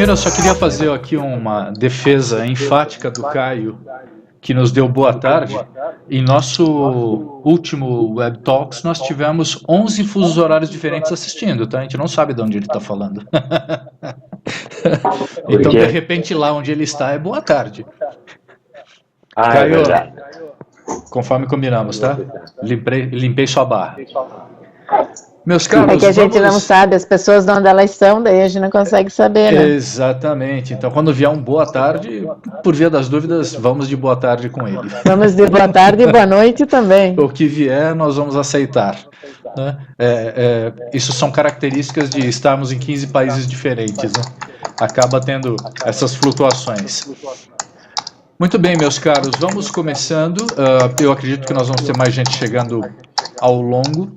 Primeiro, eu só queria fazer aqui uma defesa enfática do Caio, que nos deu boa tarde. Em nosso último Web Talks, nós tivemos 11 fusos horários diferentes assistindo, tá? A gente não sabe de onde ele está falando. Então, de repente, lá onde ele está é boa tarde. Caio, conforme combinamos, tá? Limpei sua barra. Meus caros, é que a gente não sabe, as pessoas de onde elas são, daí a gente não consegue saber, né? Exatamente. Então, quando vier um boa tarde, por via das dúvidas, vamos de boa tarde com ele. Vamos de boa tarde e boa noite também. O que vier, nós vamos aceitar. Né? Isso são características de estarmos em 15 países diferentes. Né? Acaba tendo essas flutuações. Muito bem, meus caros, vamos começando. Eu acredito que nós vamos ter mais gente chegando ao longo.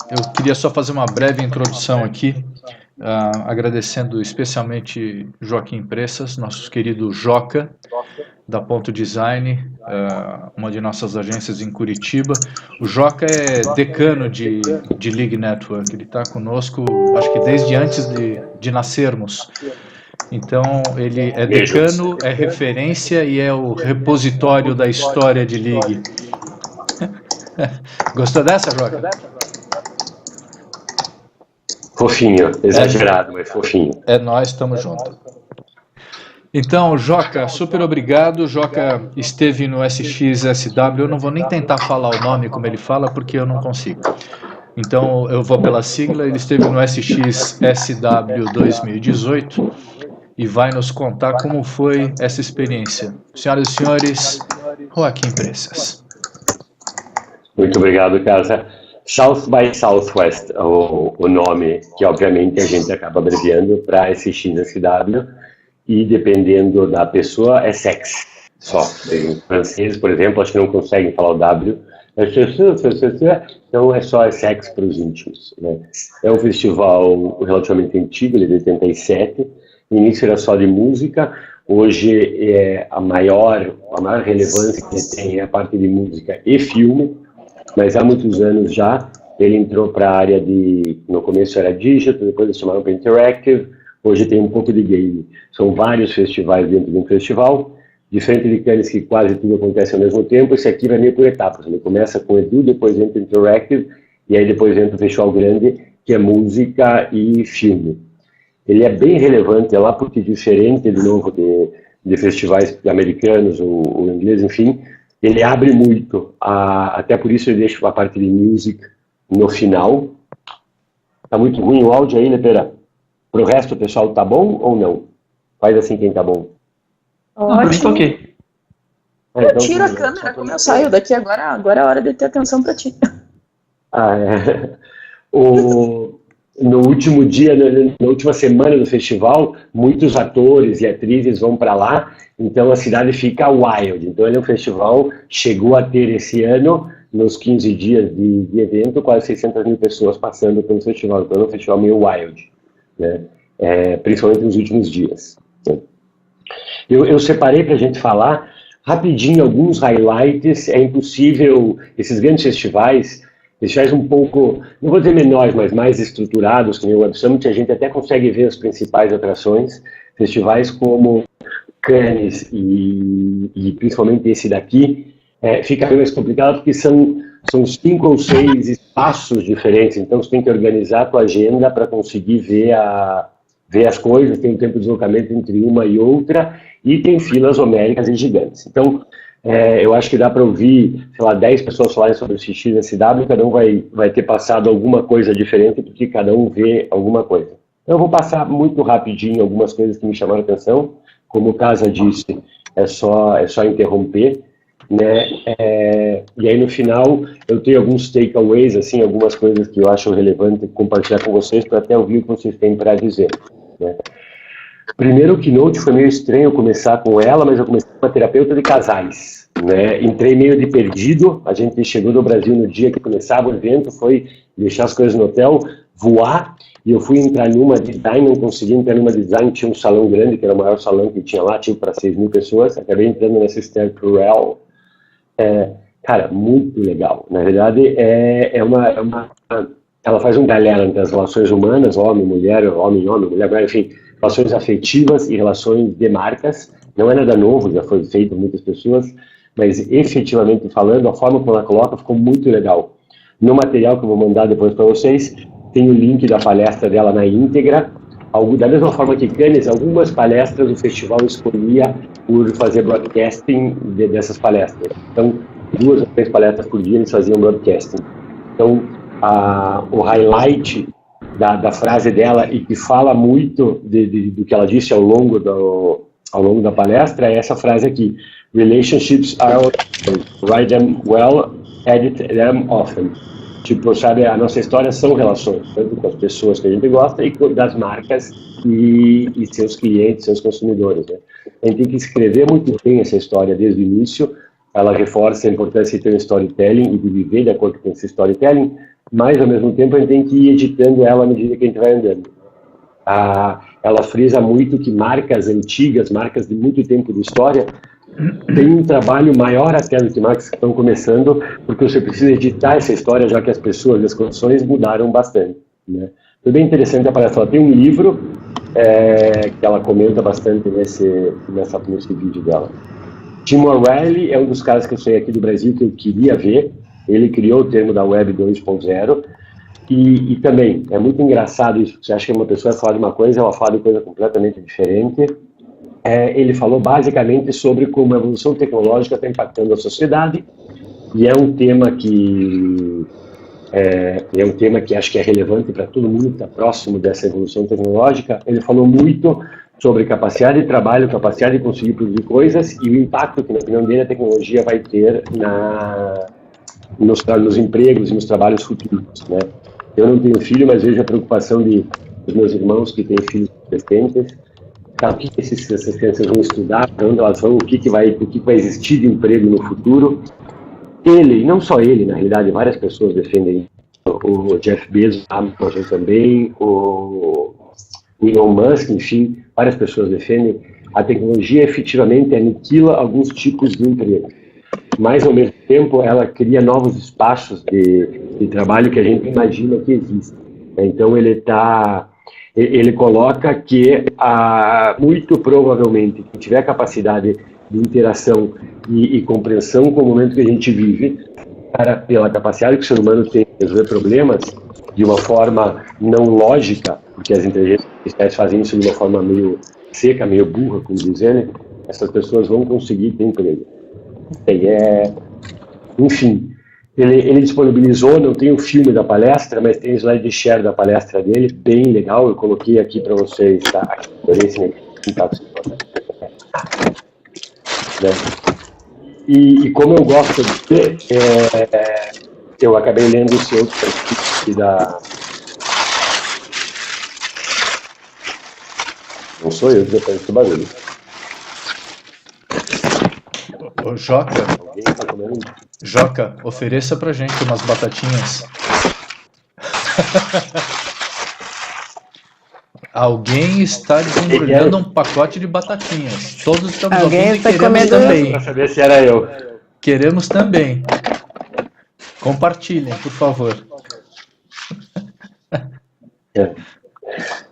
Eu queria só fazer uma breve introdução aqui, agradecendo especialmente Joaquim Pressas, nosso querido Joca, da Ponto Design, uma de nossas agências em Curitiba. O Joca é decano de League Network, ele está conosco, acho que desde antes de nascermos. Então, ele é decano, é referência e é o repositório da história de League. Gostou dessa, Joca? Fofinho, exagerado, mas fofinho. Nós estamos juntos. Então, Joca, super obrigado. Joca esteve no SXSW, eu não vou nem tentar falar o nome como ele fala, porque eu não consigo. Então, eu vou pela sigla, ele esteve no SXSW 2018 e vai nos contar como foi essa experiência. Senhoras e senhores, Joaquim Pressas. Muito obrigado, Casa. South by Southwest, o nome que obviamente a gente acaba abreviando para SXSW e dependendo da pessoa é sex só. Em francês, por exemplo, acho que não conseguem falar o W, então é só sex para os íntimos. Né? É um festival relativamente antigo, ele é de 87, no início era só de música, hoje a maior relevância que ele tem é a parte de música e filme, mas há muitos anos já ele entrou para a área de, no começo era digital, depois eles chamaram para interactive, hoje tem um pouco de game. São vários festivais dentro de um festival, diferente de Cannes que quase tudo acontece ao mesmo tempo, esse aqui vai meio por etapas, ele começa com Edu, depois entra interactive, e aí depois entra o festival grande, que é música e filme. Ele é bem relevante, é lá porque diferente, de novo, de festivais americanos ou ingleses, enfim, ele abre muito, até por isso ele deixa a parte de music no final. Tá muito ruim o áudio aí, né, Pera? Pro resto, pessoal, tá bom ou não? Faz assim quem tá bom. Ótimo. Ok. Eu tiro a câmera quando eu saio daqui agora é a hora de ter atenção pra ti. No último dia, na última semana do festival, muitos atores e atrizes vão para lá, então a cidade fica wild. Então ele é um festival, chegou a ter esse ano, nos 15 dias de evento, quase 600 mil pessoas passando pelo festival. Então é um festival meio wild, né? Principalmente nos últimos dias. Eu separei para a gente falar rapidinho alguns highlights. É impossível, esses grandes festivais um pouco, não vou dizer menores, mas mais estruturados, que nem o Web Summit, a gente até consegue ver as principais atrações. Festivais como Cannes e principalmente esse daqui, fica bem mais complicado porque são 5 ou 6 espaços diferentes, então você tem que organizar a tua agenda para conseguir ver as coisas, tem um tempo de deslocamento entre uma e outra, e tem filas homéricas e gigantes. Então, eu acho que dá para ouvir, sei lá, 10 pessoas falarem sobre o XXSW, cada um vai ter passado alguma coisa diferente, porque cada um vê alguma coisa. Então, eu vou passar muito rapidinho algumas coisas que me chamaram a atenção, como o Casa disse, é só interromper, né? E aí no final eu tenho alguns takeaways, assim, algumas coisas que eu acho relevante compartilhar com vocês, para até ouvir o que vocês têm para dizer, né? Primeiro, o keynote foi meio estranho começar com ela, mas eu comecei com uma terapeuta de casais, né? Entrei meio de perdido, a gente chegou do Brasil no dia que começava o evento, foi deixar as coisas no hotel, voar, e eu fui entrar numa design, não consegui entrar numa design, tinha um salão grande, que era o maior salão que tinha lá, tipo para 6 mil pessoas, acabei entrando nessa Esther Perel. Cara, muito legal. Na verdade, ela faz um paralelo entre as relações humanas, homem, mulher, mulher, enfim, relações afetivas e relações de marcas. Não é nada novo, já foi feito por muitas pessoas, mas efetivamente falando, a forma como ela coloca ficou muito legal. No material que eu vou mandar depois para vocês, tem o link da palestra dela na íntegra. Da mesma forma que Cannes, algumas palestras o festival escolhia por fazer broadcasting dessas palestras. Então, 2 ou 3 palestras por dia eles faziam broadcasting. Então, o highlight da frase dela, e que fala muito do que ela disse ao longo da palestra, é essa frase aqui: relationships are write them well, edit them often. Tipo, sabe, a nossa história são relações, tanto com as pessoas que a gente gosta e das marcas e seus clientes, seus consumidores, né? A gente tem que escrever muito bem essa história desde o início. Ela reforça a importância de ter um storytelling e de viver de acordo com esse storytelling, mas, ao mesmo tempo, a gente tem que ir editando ela à medida que a gente vai andando. Ela frisa muito que marcas antigas, marcas de muito tempo de história, tem um trabalho maior até do que marcas que estão começando, porque você precisa editar essa história, já que as pessoas e as condições mudaram bastante, né? Foi bem interessante a palestra. Ela tem um livro que ela comenta bastante nesse vídeo dela. Tim O'Reilly é um dos caras que eu sei aqui do Brasil que eu queria ver. Ele criou o termo da Web 2.0 e também é muito engraçado isso. Você acha que uma pessoa fala de uma coisa, ela fala de coisa completamente diferente. Ele falou basicamente sobre como a evolução tecnológica está impactando a sociedade, e é um tema que acho que é relevante para todo mundo que está próximo dessa evolução tecnológica. Ele falou muito sobre capacidade de trabalho, capacidade de conseguir produzir coisas e o impacto que, na opinião dele, a tecnologia vai ter nos empregos e nos trabalhos futuros, né? Eu não tenho filho, mas vejo a preocupação dos meus irmãos que têm filhos adolescentes. O que essas crianças vão estudar, para onde elas vão, o que vai existir de emprego no futuro. Ele, não só ele, na realidade, várias pessoas defendem, o Jeff Bezos, a Amazon também, o Elon Musk, enfim, várias pessoas defendem. A tecnologia efetivamente aniquila alguns tipos de emprego, mas ao mesmo tempo ela cria novos espaços de trabalho que a gente imagina que existem. Então ele coloca que muito provavelmente quem tiver capacidade de interação e compreensão com o momento que a gente vive, pela capacidade que o ser humano tem de resolver problemas de uma forma não lógica, porque as inteligências artificiais fazem isso de uma forma meio seca, meio burra, como dizem, essas pessoas vão conseguir ter emprego. Enfim, ele disponibilizou, não tem o filme da palestra, mas tem o slide share da palestra dele, bem legal, eu coloquei aqui para vocês, tá? E como eu gosto de ver, eu acabei lendo o seu da... Não sou eu que depois do barulho. Ô, Joca, ofereça pra gente umas batatinhas. Alguém está desembrulhando um pacote de batatinhas. Todos estamos ouvindo e queremos também. Para saber se era eu. Queremos também. Compartilhem, por favor.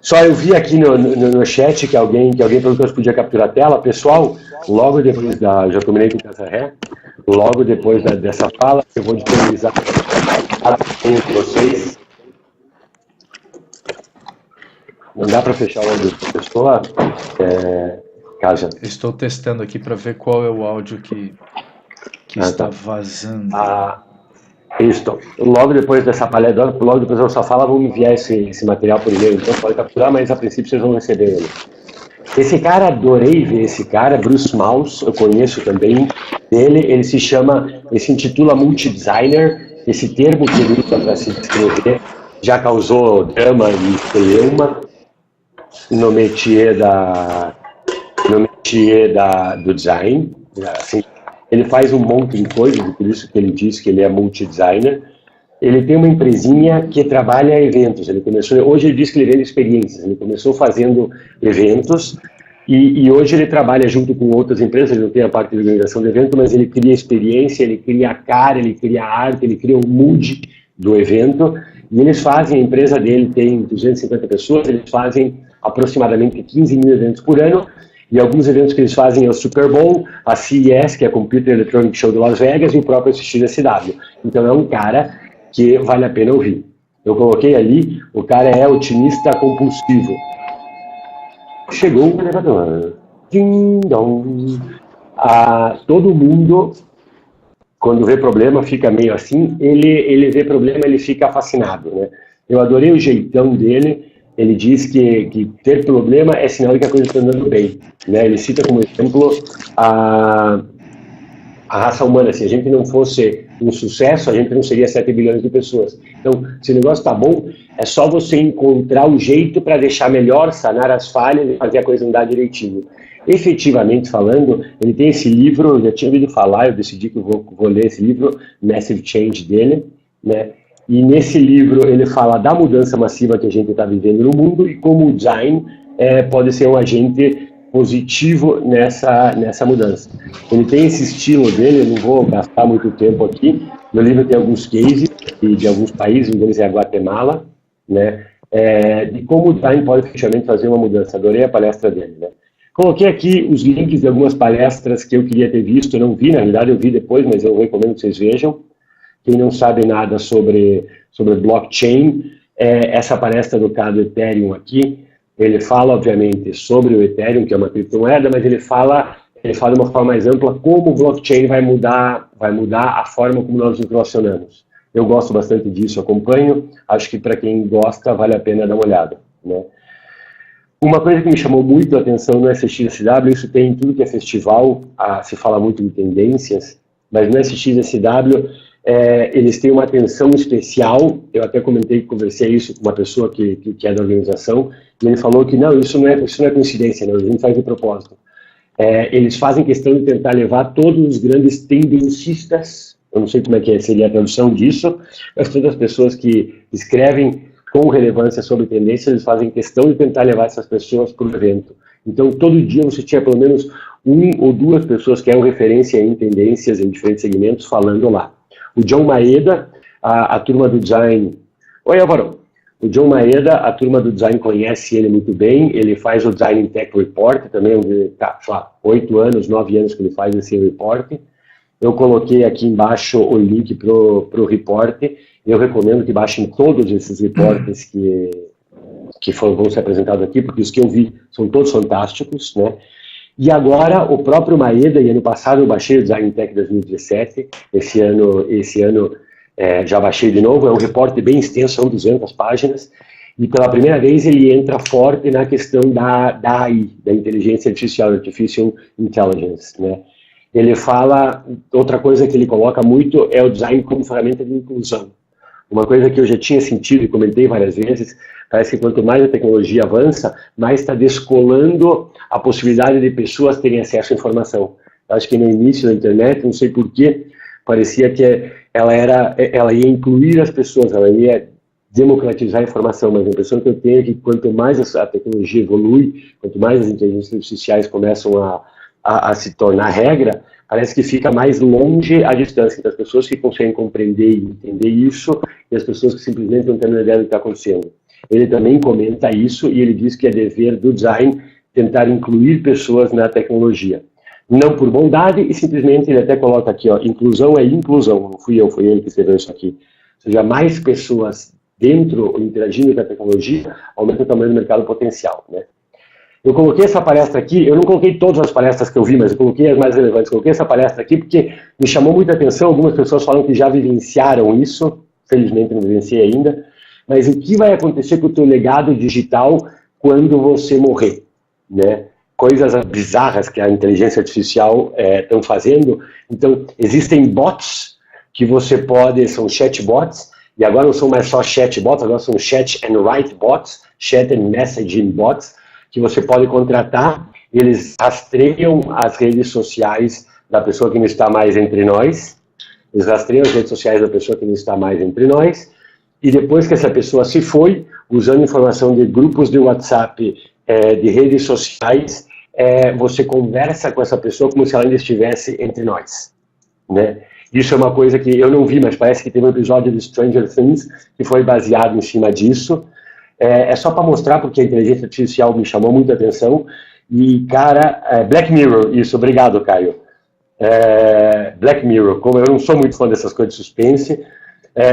Só eu vi aqui no chat que alguém perguntou se podia capturar a tela. Pessoal, logo depois já combinei com o Casarré, logo depois dessa fala, eu vou disponibilizar para vocês. Não dá para fechar o áudio da pessoa, Caja? Estou testando aqui para ver qual é o áudio que está vazando. Isso. Logo depois dessa palestra, logo depois dessa fala, vou enviar esse material por e-mail. Então pode capturar, mas a princípio vocês vão receber ele. Esse cara, adorei ver esse cara, Bruce Mouse, eu conheço também dele. Ele se intitula multidesigner. Esse termo que ele usa para se descrever já causou drama e celeuma no métier do design. Assim, ele faz um monte de coisas, por isso que ele diz que ele é multidesigner. Ele tem uma empresinha que trabalha eventos. Hoje ele diz que ele vende experiências. Ele começou fazendo eventos e hoje ele trabalha junto com outras empresas. Ele não tem a parte de organização do evento, mas ele cria experiência, ele cria a cara, ele cria a arte, ele cria o mood do evento. E eles fazem, a empresa dele tem 250 pessoas, eles fazem aproximadamente 15 mil eventos por ano, e alguns eventos que eles fazem é o Super Bowl, a CES, que é a Computer Electronic Show de Las Vegas, e o próprio SXSW. Então é um cara que vale a pena ouvir. Eu coloquei ali, o cara é otimista compulsivo. Chegou o elevador. Ding dong. Todo mundo, quando vê problema, fica meio assim. Ele vê problema, ele fica fascinado, né? Eu adorei o jeitão dele. Ele diz que ter problema é sinal de que a coisa está andando bem, né? Ele cita como exemplo a raça humana. Se a gente não fosse um sucesso, a gente não seria 7 bilhões de pessoas. Então, se o negócio está bom, é só você encontrar o jeito para deixar melhor, sanar as falhas e fazer a coisa andar direitinho. Efetivamente falando, ele tem esse livro, eu já tinha ouvido falar, eu decidi que eu vou ler esse livro, Massive Change dele, né? E nesse livro ele fala da mudança massiva que a gente está vivendo no mundo e como o design pode ser um agente positivo nessa mudança. Ele tem esse estilo dele, eu não vou gastar muito tempo aqui. No livro tem alguns cases de alguns países, um deles é a Guatemala, né? De como o design pode efetivamente fazer uma mudança. Adorei a palestra dele, né? Coloquei aqui os links de algumas palestras que eu queria ter visto, eu não vi, na realidade eu vi depois, mas eu recomendo que vocês vejam. Quem não sabe nada sobre blockchain, essa palestra do cara do Ethereum aqui, ele fala, obviamente, sobre o Ethereum, que é uma criptomoeda, mas ele fala de uma forma mais ampla como o blockchain vai mudar a forma como nós nos relacionamos. Eu gosto bastante disso, acompanho, acho que para quem gosta vale a pena dar uma olhada, né? Uma coisa que me chamou muito a atenção no SXSW, isso tem em tudo que é festival, se fala muito de tendências, mas no SXSW eles têm uma atenção especial. Eu até conversei isso com uma pessoa que é da organização, e ele falou que não, isso não é coincidência, não, a gente faz de propósito. Eles fazem questão de tentar levar todos os grandes tendencistas, eu não sei como é que seria a tradução disso, mas todas as pessoas que escrevem com relevância sobre tendências, eles fazem questão de tentar levar essas pessoas para o evento. Então, todo dia você tinha pelo menos 1 ou 2 pessoas que eram referência em tendências, em diferentes segmentos, falando lá. O John Maeda, a turma do design... Oi, Álvaro. O John Maeda, a turma do design conhece ele muito bem, ele faz o Design Tech Report, também tá, 8 anos, 9 anos que ele faz esse report. Eu coloquei aqui embaixo o link para o report, eu recomendo que baixem todos esses reportes que vão ser apresentados aqui, porque os que eu vi são todos fantásticos, né? E agora, o próprio Maeda, e ano passado eu baixei o Design Tech 2017, esse ano já baixei de novo, é um reporte bem extenso, são 200 páginas, e pela primeira vez ele entra forte na questão da AI, da inteligência artificial, Artificial Intelligence, né? Ele fala, outra coisa que ele coloca muito é o design como ferramenta de inclusão. Uma coisa que eu já tinha sentido e comentei várias vezes, parece que quanto mais a tecnologia avança, mais está descolando a possibilidade de pessoas terem acesso à informação. Eu acho que no início da internet, não sei porquê, parecia que ela ia incluir as pessoas, ela ia democratizar a informação, mas a impressão que eu tenho é que quanto mais a tecnologia evolui, quanto mais as inteligências artificiais começam a se tornar regra, parece que fica mais longe a distância das pessoas que conseguem compreender e entender isso e as pessoas que simplesmente não têm ideia do que está acontecendo. Ele também comenta isso e ele diz que é dever do design tentar incluir pessoas na tecnologia. Não por bondade e simplesmente ele até coloca aqui, ó, inclusão é inclusão, não fui eu, foi ele que escreveu isso aqui. Ou seja, mais pessoas dentro ou interagindo com a tecnologia aumenta o tamanho do mercado potencial, né? Eu coloquei essa palestra aqui, eu não coloquei todas as palestras que eu vi, mas eu coloquei as mais relevantes. Coloquei essa palestra aqui porque me chamou muita atenção, algumas pessoas falam que já vivenciaram isso, felizmente não vivenciei ainda, mas o que vai acontecer com o teu legado digital quando você morrer, né? Coisas bizarras que a inteligência artificial estão fazendo. Então, existem bots que você pode, são chatbots, e agora não são mais só chatbots, agora são chat and write bots, chat and messaging bots, que você pode contratar, eles rastreiam as redes sociais da pessoa que não está mais entre nós, eles rastreiam as redes sociais da pessoa que não está mais entre nós, e depois que essa pessoa se foi, usando informação de grupos de WhatsApp, de redes sociais, você conversa com essa pessoa como se ela ainda estivesse entre nós, né? Isso é uma coisa que eu não vi, mas parece que teve um episódio de Stranger Things que foi baseado em cima disso. É só para mostrar, porque a inteligência artificial me chamou muita atenção. E, cara, Black Mirror, isso, obrigado, Caio. Black Mirror, como eu não sou muito fã dessas coisas de suspense,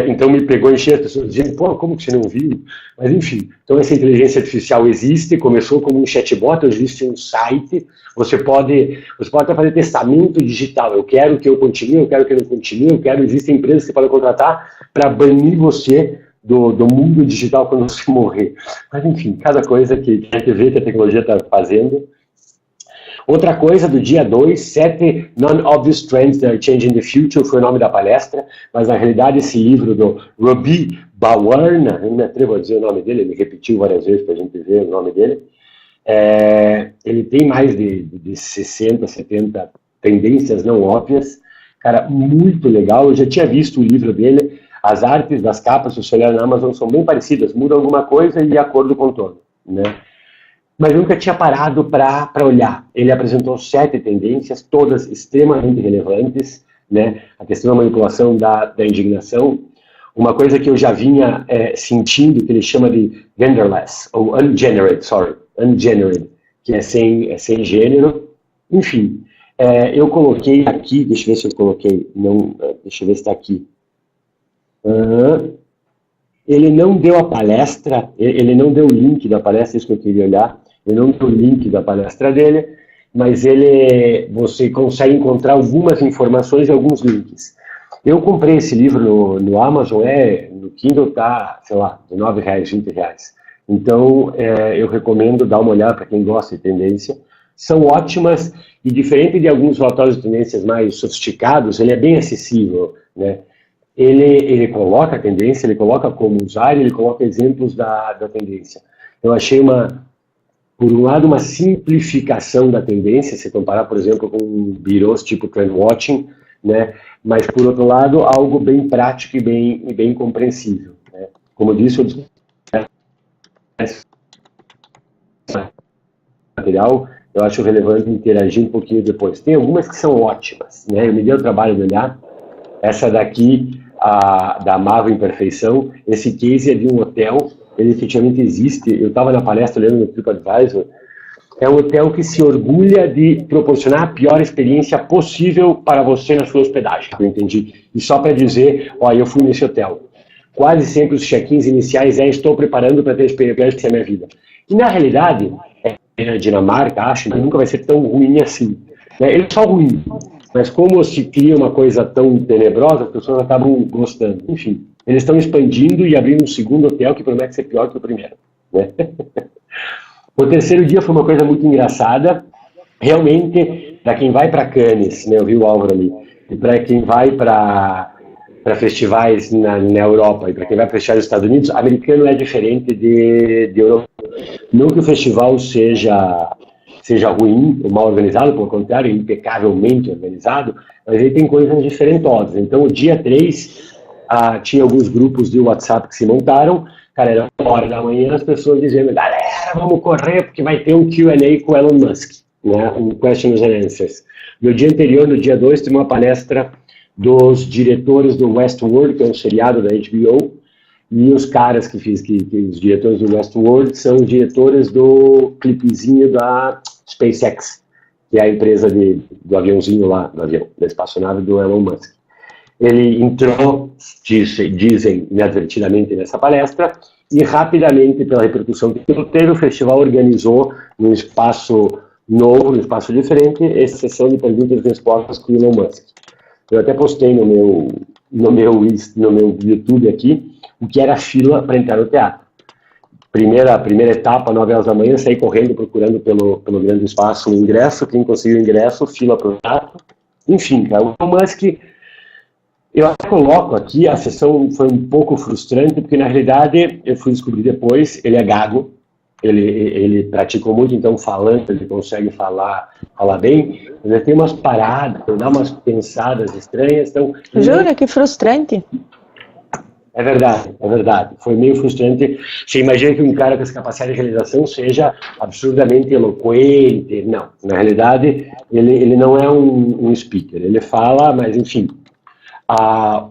então me pegou em cheio, as pessoas dizendo, pô, como que você não viu? Mas enfim, então essa inteligência artificial existe, começou como um chatbot, existe um site, você pode até fazer testamento digital, eu quero que eu continue, eu quero que eu não continue, existem empresas que você pode contratar para banir você do mundo digital quando você morrer. Mas enfim, cada coisa que a gente vê que a tecnologia está fazendo. Outra coisa, do dia 2, 7 Non-Obvious Trends That Are Changing the Future, foi o nome da palestra, mas na realidade esse livro do Robbie Bawarna, eu não me atrevo a dizer o nome dele, ele repetiu várias vezes para a gente ver o nome dele, ele tem mais de 60, 70 tendências não óbvias, cara, muito legal, eu já tinha visto o livro dele, as artes das capas, se você olhar na Amazon, são bem parecidas, mudam alguma coisa e a cor do contorno, né? Mas eu nunca tinha parado para olhar. Ele apresentou 7 tendências, todas extremamente relevantes, né? A questão da manipulação da indignação, uma coisa que eu já vinha sentindo, que ele chama de genderless, ou ungendered, que é sem gênero. Enfim, eu coloquei aqui, deixa eu ver se eu coloquei, não, deixa eu ver se está aqui. Ele não deu a palestra, ele não deu o link da palestra, isso que eu queria olhar. Eu não tenho o link da palestra dele, mas você consegue encontrar algumas informações e alguns links. Eu comprei esse livro no Amazon, no Kindle está, sei lá, R$19, R$20. Então, eu recomendo dar uma olhada para quem gosta de tendência. São ótimas e, diferente de alguns relatórios de tendências mais sofisticados, ele é bem acessível, né? Ele coloca a tendência, ele coloca como usar, ele coloca exemplos da tendência. Eu achei por um lado, uma simplificação da tendência, se comparar, por exemplo, com birôs tipo Trendwatching, né? Mas, por outro lado, algo bem prático e bem compreensível, né? Como eu disse, material, eu acho relevante interagir um pouquinho depois. Tem algumas que são ótimas, né? Eu me dei o trabalho de olhar. Essa daqui, da Amável Imperfeição, esse case é de um hotel, ele efetivamente existe. Eu estava na palestra lendo no TripAdvisor. É um hotel que se orgulha de proporcionar a pior experiência possível para você na sua hospedagem, eu entendi. E só para dizer, eu fui nesse hotel. Quase sempre os check-ins iniciais estou preparando para ter a experiência da minha vida. E na realidade, na Dinamarca, acho que nunca vai ser tão ruim assim. Ele é só ruim, mas como se cria uma coisa tão tenebrosa, as pessoas acabam gostando. Enfim, eles estão expandindo e abrindo um segundo hotel que promete ser pior que o primeiro, né? O terceiro dia foi uma coisa muito engraçada. Realmente, para quem vai para Cannes, né, eu vi o Álvaro ali, e para quem vai para festivais na Europa e para quem vai para festivais nos Estados Unidos, americano é diferente de Europa. Não que o festival seja ruim ou mal organizado, pelo contrário, impecavelmente organizado, mas ele tem coisas diferentosas. Então, o dia 3, tinha alguns grupos de WhatsApp que se montaram, cara, era 1h da manhã, as pessoas dizendo, galera, vamos correr, porque vai ter um Q&A com o Elon Musk, né, um Questions and Answers. No dia anterior, no dia 2, teve uma palestra dos diretores do Westworld, que é um seriado da HBO, e os caras que os diretores do Westworld são os diretores do clipezinho da SpaceX, que é a empresa do aviãozinho lá, da espaçonave do Elon Musk. Ele entrou, dizem inadvertidamente nessa palestra, e rapidamente, pela repercussão que teve, o festival organizou num espaço novo, num espaço diferente, essa sessão de perguntas e respostas com o Elon Musk. Eu até postei no meu YouTube aqui, o que era a fila para entrar no teatro. Primeira etapa, 9h da manhã, saí correndo, procurando pelo grande espaço o ingresso, quem conseguiu o ingresso, fila para o teatro. Enfim, cara, o Elon Musk, eu até coloco aqui, a sessão foi um pouco frustrante, porque na realidade, eu fui descobrir depois, ele é gago, ele praticou muito, então falando, ele consegue falar bem, mas ele tem umas paradas, dá umas pensadas estranhas. Então, jura, que frustrante. É verdade. Foi meio frustrante. Você imagina que um cara com essa capacidade de realização seja absurdamente eloquente. Não, na realidade, ele não é um speaker. Ele fala, mas enfim.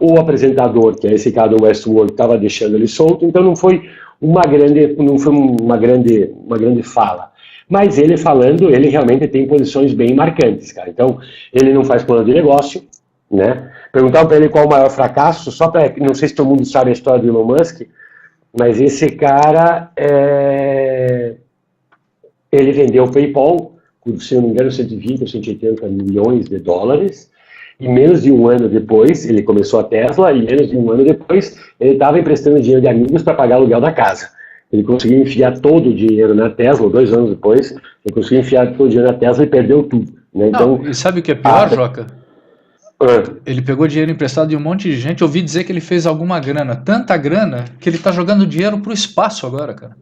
o apresentador, que é esse cara do Westworld, estava deixando ele solto, então não foi uma grande fala. Mas ele falando, ele realmente tem posições bem marcantes, cara. Então, ele não faz plano de negócio, né? Perguntaram para ele qual o maior fracasso, só para, não sei se todo mundo sabe a história do Elon Musk, mas esse cara, ele vendeu o PayPal, por, se não me engano, 120 ou 180 milhões de dólares, e menos de um ano depois, ele começou a Tesla, e menos de um ano depois, ele estava emprestando dinheiro de amigos para pagar o aluguel da casa. Ele conseguiu enfiar todo o dinheiro na Tesla, 2 anos depois, ele conseguiu enfiar todo o dinheiro na Tesla e perdeu tudo. Né? Então, não, e sabe o que é pior, Joca? Ele pegou dinheiro emprestado de um monte de gente, eu ouvi dizer que ele fez alguma grana, tanta grana, que ele está jogando dinheiro para o espaço agora, cara.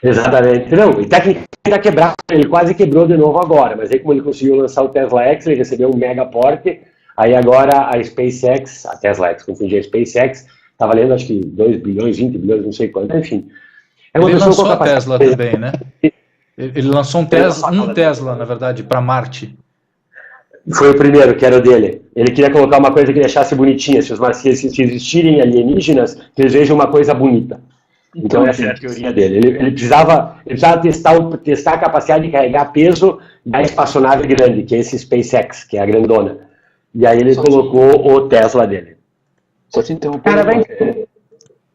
Exatamente. Não, e tecnicamente está quebrado, ele quase quebrou de novo agora, mas aí como ele conseguiu lançar o Tesla X, ele recebeu um mega aporte, aí agora a SpaceX, a Tesla X, confundi, a SpaceX, está valendo acho que 2 bilhões, 20 bilhões, não sei quanto, enfim. Ele lançou a Tesla também, né? Ele lançou um Tesla, na verdade, para Marte. Foi o primeiro, que era o dele. Ele queria colocar uma coisa que ele achasse bonitinha, se existirem alienígenas, que eles vejam uma coisa bonita. Então essa é a teoria dele. Ele precisava testar a capacidade de carregar peso da espaçonave grande, que é esse SpaceX, que é a grandona. E aí ele colocou o Tesla dele. Só te interromper.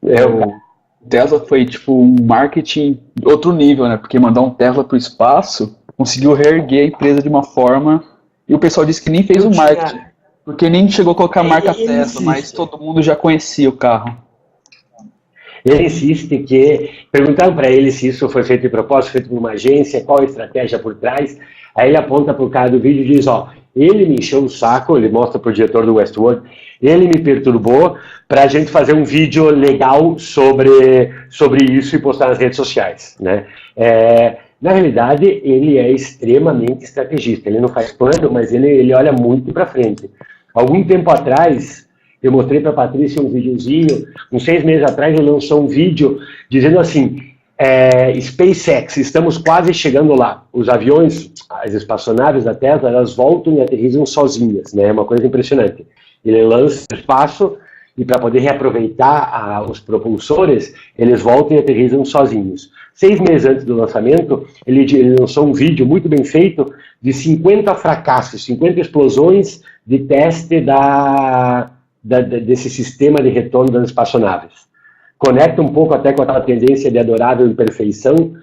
O Tesla foi tipo um marketing outro nível, né? Porque mandar um Tesla para o espaço conseguiu reerguer a empresa de uma forma, e o pessoal disse que nem fez o marketing, porque nem chegou a colocar a marca Tesla, mas todo mundo já conhecia o carro. Ele insiste que, perguntaram para ele se isso foi feito de propósito, feito por uma agência, qual a estratégia por trás, aí ele aponta para o cara do vídeo e diz, ele me encheu o saco, ele mostra para o diretor do Westworld, ele me perturbou para a gente fazer um vídeo legal sobre isso e postar nas redes sociais, né? Na realidade, ele é extremamente estrategista, ele não faz plano, mas ele olha muito para frente. Algum tempo atrás, eu mostrei para a Patrícia um videozinho, uns 6 meses atrás ele lançou um vídeo dizendo assim, SpaceX, estamos quase chegando lá. Os aviões, as espaçonaves da Tesla, elas voltam e aterrissam sozinhas, né? É uma coisa impressionante. Ele lança o espaço e para poder reaproveitar os propulsores, eles voltam e aterrissam sozinhos. 6 meses antes do lançamento, ele lançou um vídeo muito bem feito de 50 fracassos, 50 explosões de teste desse sistema de retorno das espaçonaves. Conecta um pouco até com aquela tendência de adorável imperfeição.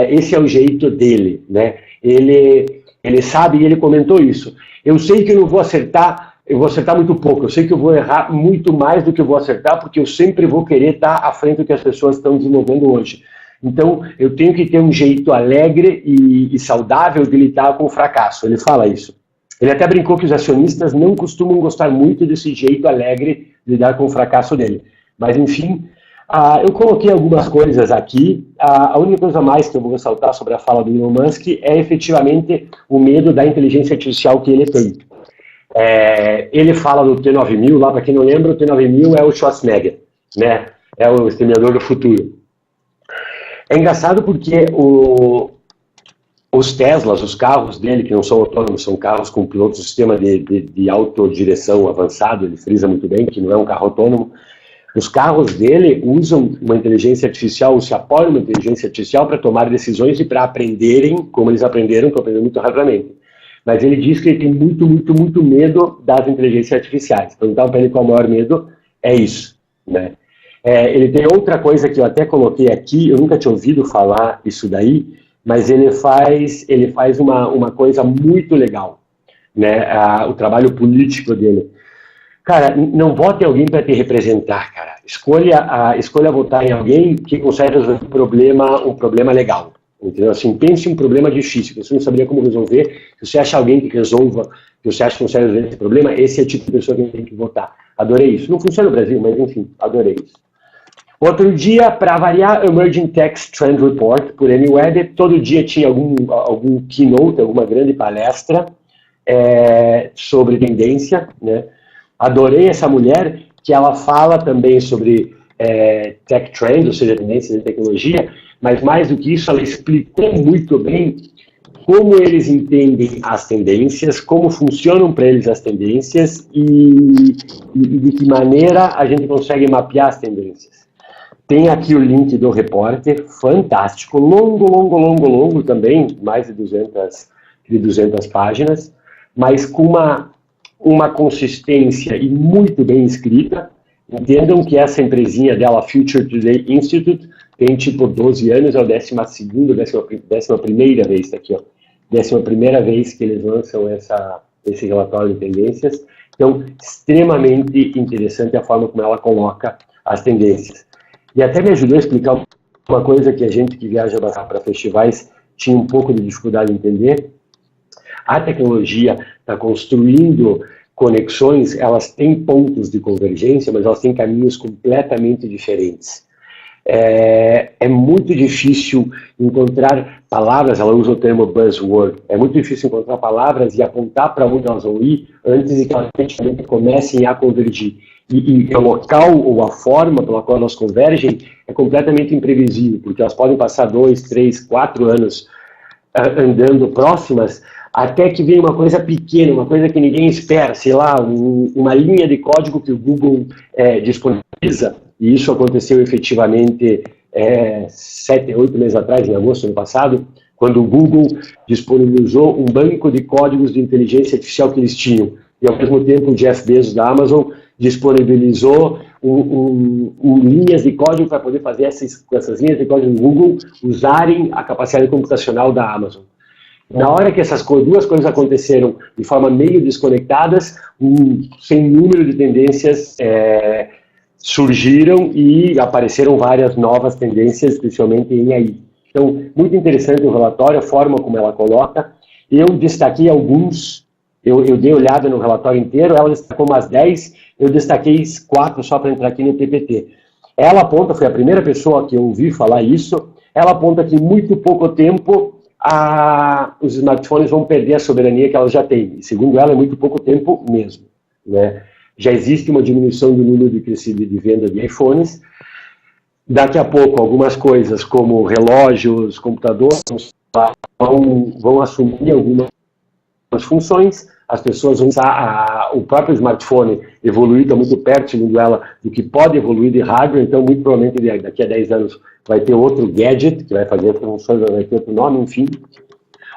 Esse é o jeito dele, né? Ele sabe, e ele comentou isso. Eu sei que eu não vou acertar, eu vou acertar muito pouco, eu sei que eu vou errar muito mais do que eu vou acertar, porque eu sempre vou querer estar à frente do que as pessoas estão desenvolvendo hoje. Então, eu tenho que ter um jeito alegre e saudável de lidar com o fracasso. Ele fala isso. Ele até brincou que os acionistas não costumam gostar muito desse jeito alegre de lidar com o fracasso dele. Mas, enfim, eu coloquei algumas coisas aqui. A única coisa a mais que eu vou ressaltar sobre a fala do Elon Musk é efetivamente o medo da inteligência artificial que ele tem. Ele fala do T-9000, lá para quem não lembra, o T-9000 é o Schwarzenegger, né? É o Exterminador do Futuro. É engraçado porque os Teslas, os carros dele, que não são autônomos, são carros com piloto, sistema de autodireção avançado, ele frisa muito bem que não é um carro autônomo. Os carros dele usam uma inteligência artificial, se apoiam uma inteligência artificial para tomar decisões e para aprenderem, como eles aprenderam, que aprendem muito rapidamente. Mas ele diz que ele tem muito, muito, muito medo das inteligências artificiais. Perguntaram para ele qual é o maior medo, é isso, né? Ele tem outra coisa que eu até coloquei aqui, eu nunca tinha ouvido falar isso daí, mas ele faz uma coisa muito legal, né? O trabalho político dele. Cara, não vote em alguém para te representar, cara. Escolha votar em alguém que consegue resolver um problema legal. Entendeu? Assim, pense em um problema difícil, que você não saberia como resolver. Se você acha alguém que resolva, que você acha que consegue resolver esse problema, esse é o tipo de pessoa que a gente tem que votar. Adorei isso. Não funciona no Brasil, mas enfim, adorei isso. Outro dia, para variar, Emerging Tech Trend Report, por NWeb, todo dia tinha algum keynote, alguma grande palestra sobre tendência, né? Adorei essa mulher, que ela fala também sobre tech trends, ou seja, tendências de tecnologia, mas mais do que isso, ela explicou muito bem como eles entendem as tendências, como funcionam para eles as tendências e de que maneira a gente consegue mapear as tendências. Tem aqui o link do repórter, fantástico, longo também, mais de 200 páginas, mas com uma consistência e muito bem escrita. Entendam que essa empresinha dela, Future Today Institute, tem tipo 12 anos, é a 11ª vez, tá aqui, ó. 11ª vez que eles lançam esse relatório de tendências. Então, extremamente interessante a forma como ela coloca as tendências. E até me ajudou a explicar uma coisa que a gente que viaja para festivais tinha um pouco de dificuldade de entender. A tecnologia está construindo conexões, elas têm pontos de convergência, mas elas têm caminhos completamente diferentes. É muito difícil encontrar palavras, ela usa o termo buzzword, é muito difícil encontrar palavras e apontar para onde elas vão ir antes de que elas efetivamente comecem a convergir. E o local ou a forma pela qual elas convergem é completamente imprevisível, porque elas podem passar 2, 3, 4 anos andando próximas, até que vem uma coisa pequena, uma coisa que ninguém espera, sei lá, uma linha de código que o Google disponibiliza, e isso aconteceu efetivamente 7, 8 meses atrás, em agosto do ano passado, quando o Google disponibilizou um banco de códigos de inteligência artificial que eles tinham, e ao mesmo tempo o Jeff Bezos da Amazon disponibilizou linhas de código para poder fazer essas linhas de código do Google usarem a capacidade computacional da Amazon. Na hora que essas duas coisas aconteceram de forma meio desconectadas, sem número de tendências surgiram e apareceram várias novas tendências, especialmente em AI. Então, muito interessante o relatório, a forma como ela coloca. Eu destaquei alguns, eu dei olhada no relatório inteiro, ela destacou umas 10, eu destaquei 4 só para entrar aqui no PPT. Ela aponta, foi a primeira pessoa que eu ouvi falar isso, ela aponta que em muito pouco tempo os smartphones vão perder a soberania que elas já têm. E, segundo ela, é muito pouco tempo mesmo, né? Já existe uma diminuição do número de venda de iPhones. Daqui a pouco, algumas coisas como relógios, computadores, vão assumir algumas funções. As pessoas vão usar o próprio smartphone evoluir, está muito perto, segundo ela, do que pode evoluir de hardware. Então, muito provavelmente, daqui a 10 anos, vai ter outro gadget, que vai fazer funções, vai ter outro nome, enfim.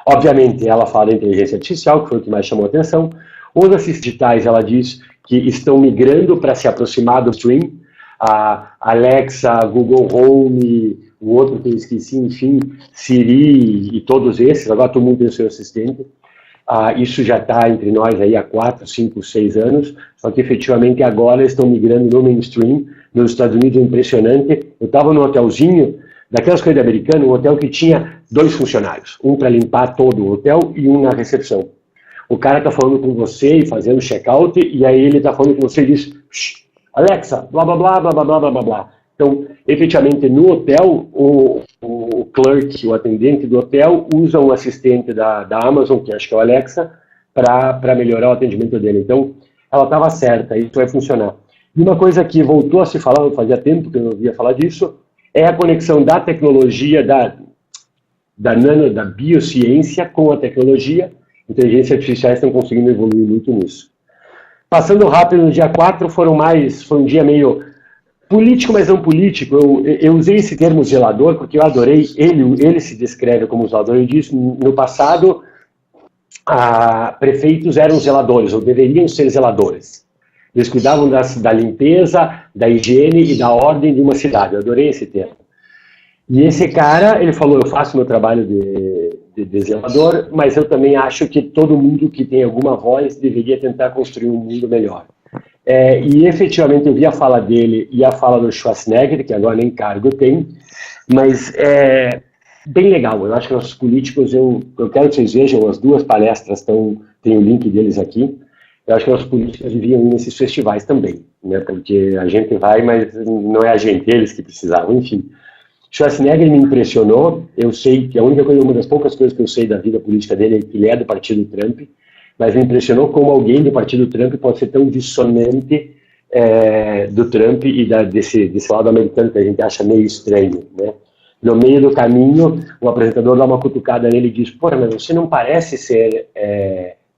Obviamente, ela fala da inteligência artificial, que foi o que mais chamou a atenção. Os assistentes digitais, ela diz que estão migrando para se aproximar do stream. A Alexa, Google Home, o outro que eu esqueci, enfim, Siri e todos esses, agora todo mundo tem o seu assistente. Isso já está entre nós aí há 4, 5, 6 anos, só que efetivamente agora estão migrando no mainstream. Nos Estados Unidos é impressionante. Eu estava num hotelzinho, daquelas coisas americanas, um hotel que tinha 2 funcionários, um para limpar todo o hotel e um na recepção. O cara está falando com você e fazendo check-out, e aí ele está falando com você e diz, Alexa, blá, blá, blá, blá, blá, blá, blá, blá. Então, efetivamente, no hotel, o clerk, o atendente do hotel, usa um assistente da Amazon, que acho que é o Alexa, para melhorar o atendimento dele. Então, ela estava certa, isso vai funcionar. E uma coisa que voltou a se falar, fazia tempo que eu não ouvia falar disso, é a conexão da tecnologia, da biociência com a tecnologia. Inteligência artificial estão conseguindo evoluir muito nisso. Passando rápido, no dia 4 foi um dia meio político, mas não político. Eu usei esse termo zelador porque eu adorei, ele se descreve como zelador. Eu disse, no passado, prefeitos eram zeladores, ou deveriam ser zeladores. Eles cuidavam da limpeza, da higiene e da ordem de uma cidade. Eu adorei esse termo. E esse cara, ele falou, eu faço meu trabalho de zelador, mas eu também acho que todo mundo que tem alguma voz deveria tentar construir um mundo melhor. E efetivamente eu vi a fala dele e a fala do Schwarzenegger, que agora nem cargo tem, mas é bem legal. Eu acho que nossos políticos, eu quero que vocês vejam, as 2 palestras tem o link deles aqui. Eu acho que nossos políticos deviam ir nesses festivais também, né? Porque a gente vai, mas não é a gente, eles que precisavam, enfim. Schwarzenegger me impressionou. Eu sei que uma das poucas coisas que eu sei da vida política dele é que ele é do partido Trump, mas me impressionou como alguém do partido Trump pode ser tão dissonante do Trump e desse lado americano que a gente acha meio estranho, né? No meio do caminho, o apresentador dá uma cutucada nele e diz, pô, mas você não parece ser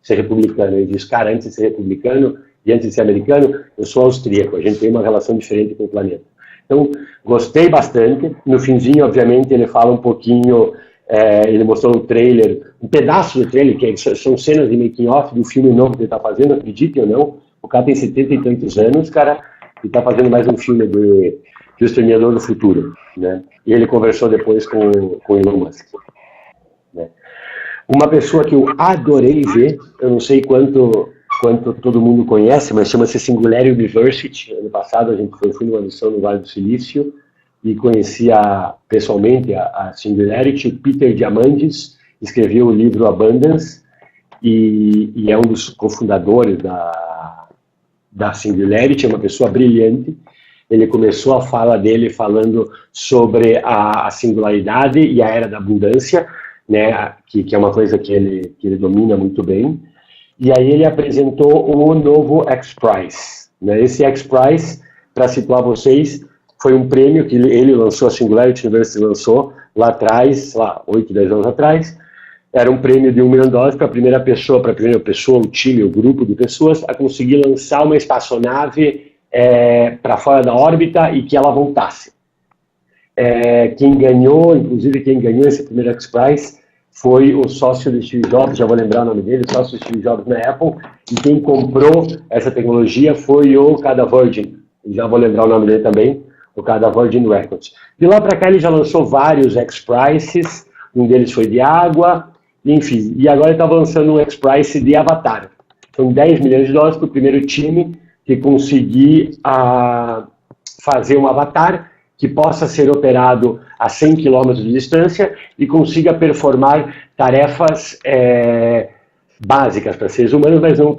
republicano. Ele diz, cara, antes de ser republicano e antes de ser americano, eu sou austríaco, a gente tem uma relação diferente com o planeta. Então, gostei bastante. No finzinho, obviamente, ele fala um pouquinho, ele mostrou um trailer, um pedaço do trailer, que são cenas de making-off do filme novo que ele está fazendo, acreditem ou não, o cara tem 70 e tantos anos, cara, e está fazendo mais um filme de O Exterminador do Futuro, né? E ele conversou depois com Elon Musk. Né? Uma pessoa que eu adorei ver, eu não sei quanto todo mundo conhece, mas chama-se Singularity University. Ano passado a gente foi numa missão no Vale do Silício e conheci pessoalmente a Singularity. O Peter Diamandis escreveu o livro Abundance e é um dos cofundadores da Singularity, é uma pessoa brilhante. Ele começou a fala dele falando sobre a singularidade e a era da abundância, né, que é uma coisa que ele domina muito bem. E aí ele apresentou o novo X-Prize. Né? Esse X-Prize, para situar vocês, foi um prêmio que ele lançou, a Singularity University lançou lá atrás, 8, 10 anos atrás. Era um prêmio de $1 milhão para a primeira pessoa, o time, o grupo de pessoas, a conseguir lançar uma espaçonave para fora da órbita e que ela voltasse. Quem ganhou esse primeiro X-Prize foi o sócio de Steve Jobs, já vou lembrar o nome dele, o sócio de Steve Jobs na Apple, e quem comprou essa tecnologia foi o Cada Virgin, já vou lembrar o nome dele também, o Cada Virgin Records. De lá para cá ele já lançou vários X-Prizes, um deles foi de água, enfim, e agora ele está lançando um X-Prize de Avatar. São $10 milhões para o primeiro time que conseguir fazer um avatar que possa ser operado a 100 km de distância e consiga performar tarefas básicas para seres humanos, mas não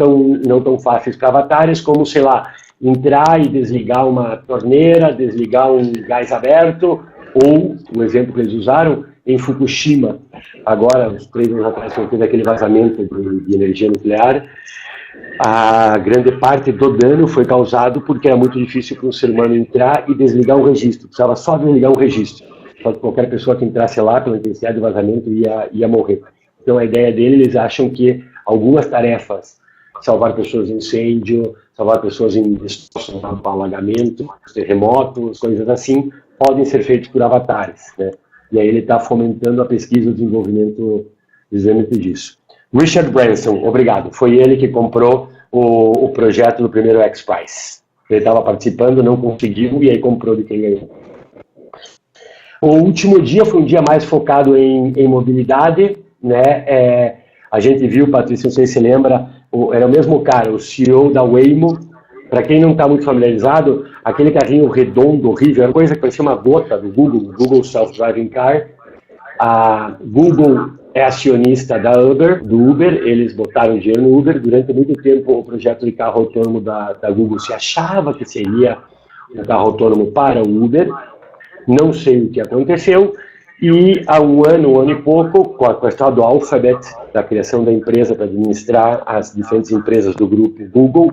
tão fáceis para avatares, como, sei lá, entrar e desligar uma torneira, desligar um gás aberto, ou, o exemplo que eles usaram, em Fukushima, agora, uns 3 anos atrás, quando teve aquele vazamento de energia nuclear, a grande parte do dano foi causado porque era muito difícil para um ser humano entrar e desligar um registro. Precisava só desligar um registro. Só que qualquer pessoa que entrasse lá, pela intensidade do vazamento, ia morrer. Então a ideia dele, eles acham que algumas tarefas, salvar pessoas em incêndio, salvar pessoas em alagamento, terremotos, coisas assim, podem ser feitos por avatares. Né? E aí ele está fomentando a pesquisa e o desenvolvimento disso. Richard Branson, obrigado. Foi ele que comprou o projeto do primeiro X-Prize. Ele estava participando, não conseguiu, e aí comprou de quem ganhou. O último dia foi um dia mais focado em mobilidade, né? A gente viu, Patrícia, não sei se você lembra, era o mesmo cara, o CEO da Waymo. Para quem não está muito familiarizado, aquele carrinho redondo, horrível, era uma coisa que parecia uma gota do Google Self-Driving Car. A Google é acionista do Uber, eles botaram dinheiro no Uber. Durante muito tempo, o projeto de carro autônomo da Google se achava que seria um carro autônomo para o Uber. Não sei o que aconteceu. E há um ano e pouco, com a questão do Alphabet, da criação da empresa para administrar as diferentes empresas do grupo Google,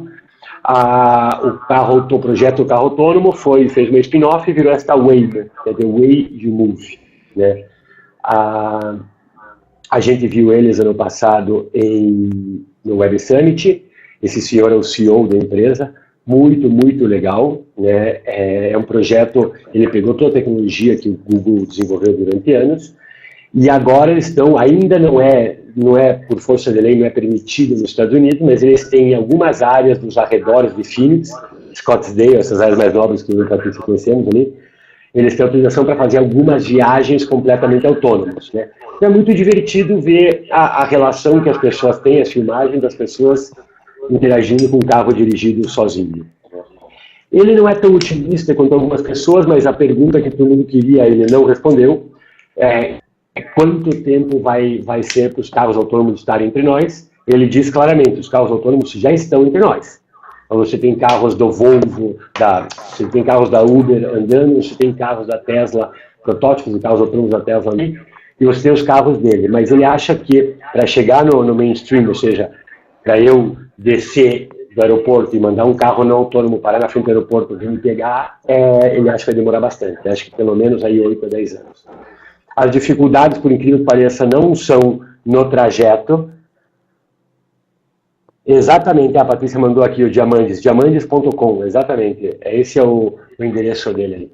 o projeto do carro autônomo fez uma spin-off e virou esta Waymo, que é The Way You Move. Né? A gente viu eles ano passado no Web Summit. Esse senhor é o CEO da empresa, muito, muito legal. Né? É um projeto, ele pegou toda a tecnologia que o Google desenvolveu durante anos, e agora eles estão, ainda não é por força de lei, não é permitido nos Estados Unidos, mas eles têm algumas áreas dos arredores de Phoenix, Scottsdale, essas áreas mais nobres que eu e a Patrícia conhecemos ali, eles têm autorização para fazer algumas viagens completamente autônomas. Né? Então é muito divertido ver a relação que as pessoas têm, as filmagens das pessoas interagindo com o carro dirigido sozinho. Ele não é tão otimista quanto algumas pessoas, mas a pergunta que todo mundo queria, ele não respondeu. Quanto tempo vai ser para os carros autônomos estarem entre nós? Ele diz claramente, os carros autônomos já estão entre nós. Então, você tem carros do Volvo, você tem carros da Uber andando, você tem carros da Tesla, protótipos de carros autônomos da Tesla ali, e você tem os carros dele. Mas ele acha que para chegar no mainstream, ou seja, para eu descer do aeroporto e mandar um carro não autônomo parar na frente do aeroporto vir me pegar, ele acha que vai demorar bastante. Acho que pelo menos aí 8 a 10 anos. As dificuldades, por incrível que pareça, não são no trajeto. Exatamente, a Patrícia mandou aqui o Diamandes, diamandes.com, exatamente. Esse é o endereço dele aí.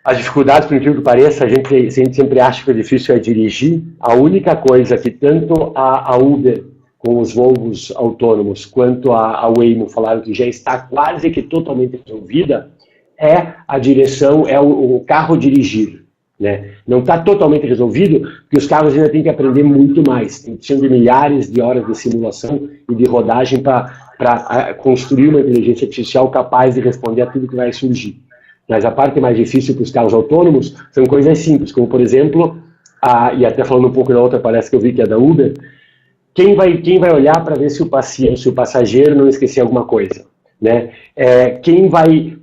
As dificuldades, por incrível que pareça, a gente sempre acha que o difícil é dirigir. A única coisa que tanto a Uber, com os voos autônomos, quanto a Waymo falaram que já está quase que totalmente resolvida, é a direção, é o carro dirigir. Né? Não está totalmente resolvido, porque os carros ainda têm que aprender muito mais. Tem que ser de milhares de horas de simulação e de rodagem para construir uma inteligência artificial capaz de responder a tudo que vai surgir. Mas a parte mais difícil para os carros autônomos são coisas simples, como, por exemplo, e até falando um pouco da outra palestra que eu vi, que é da Uber, quem vai olhar para ver se o passageiro não esqueceu alguma coisa? Né?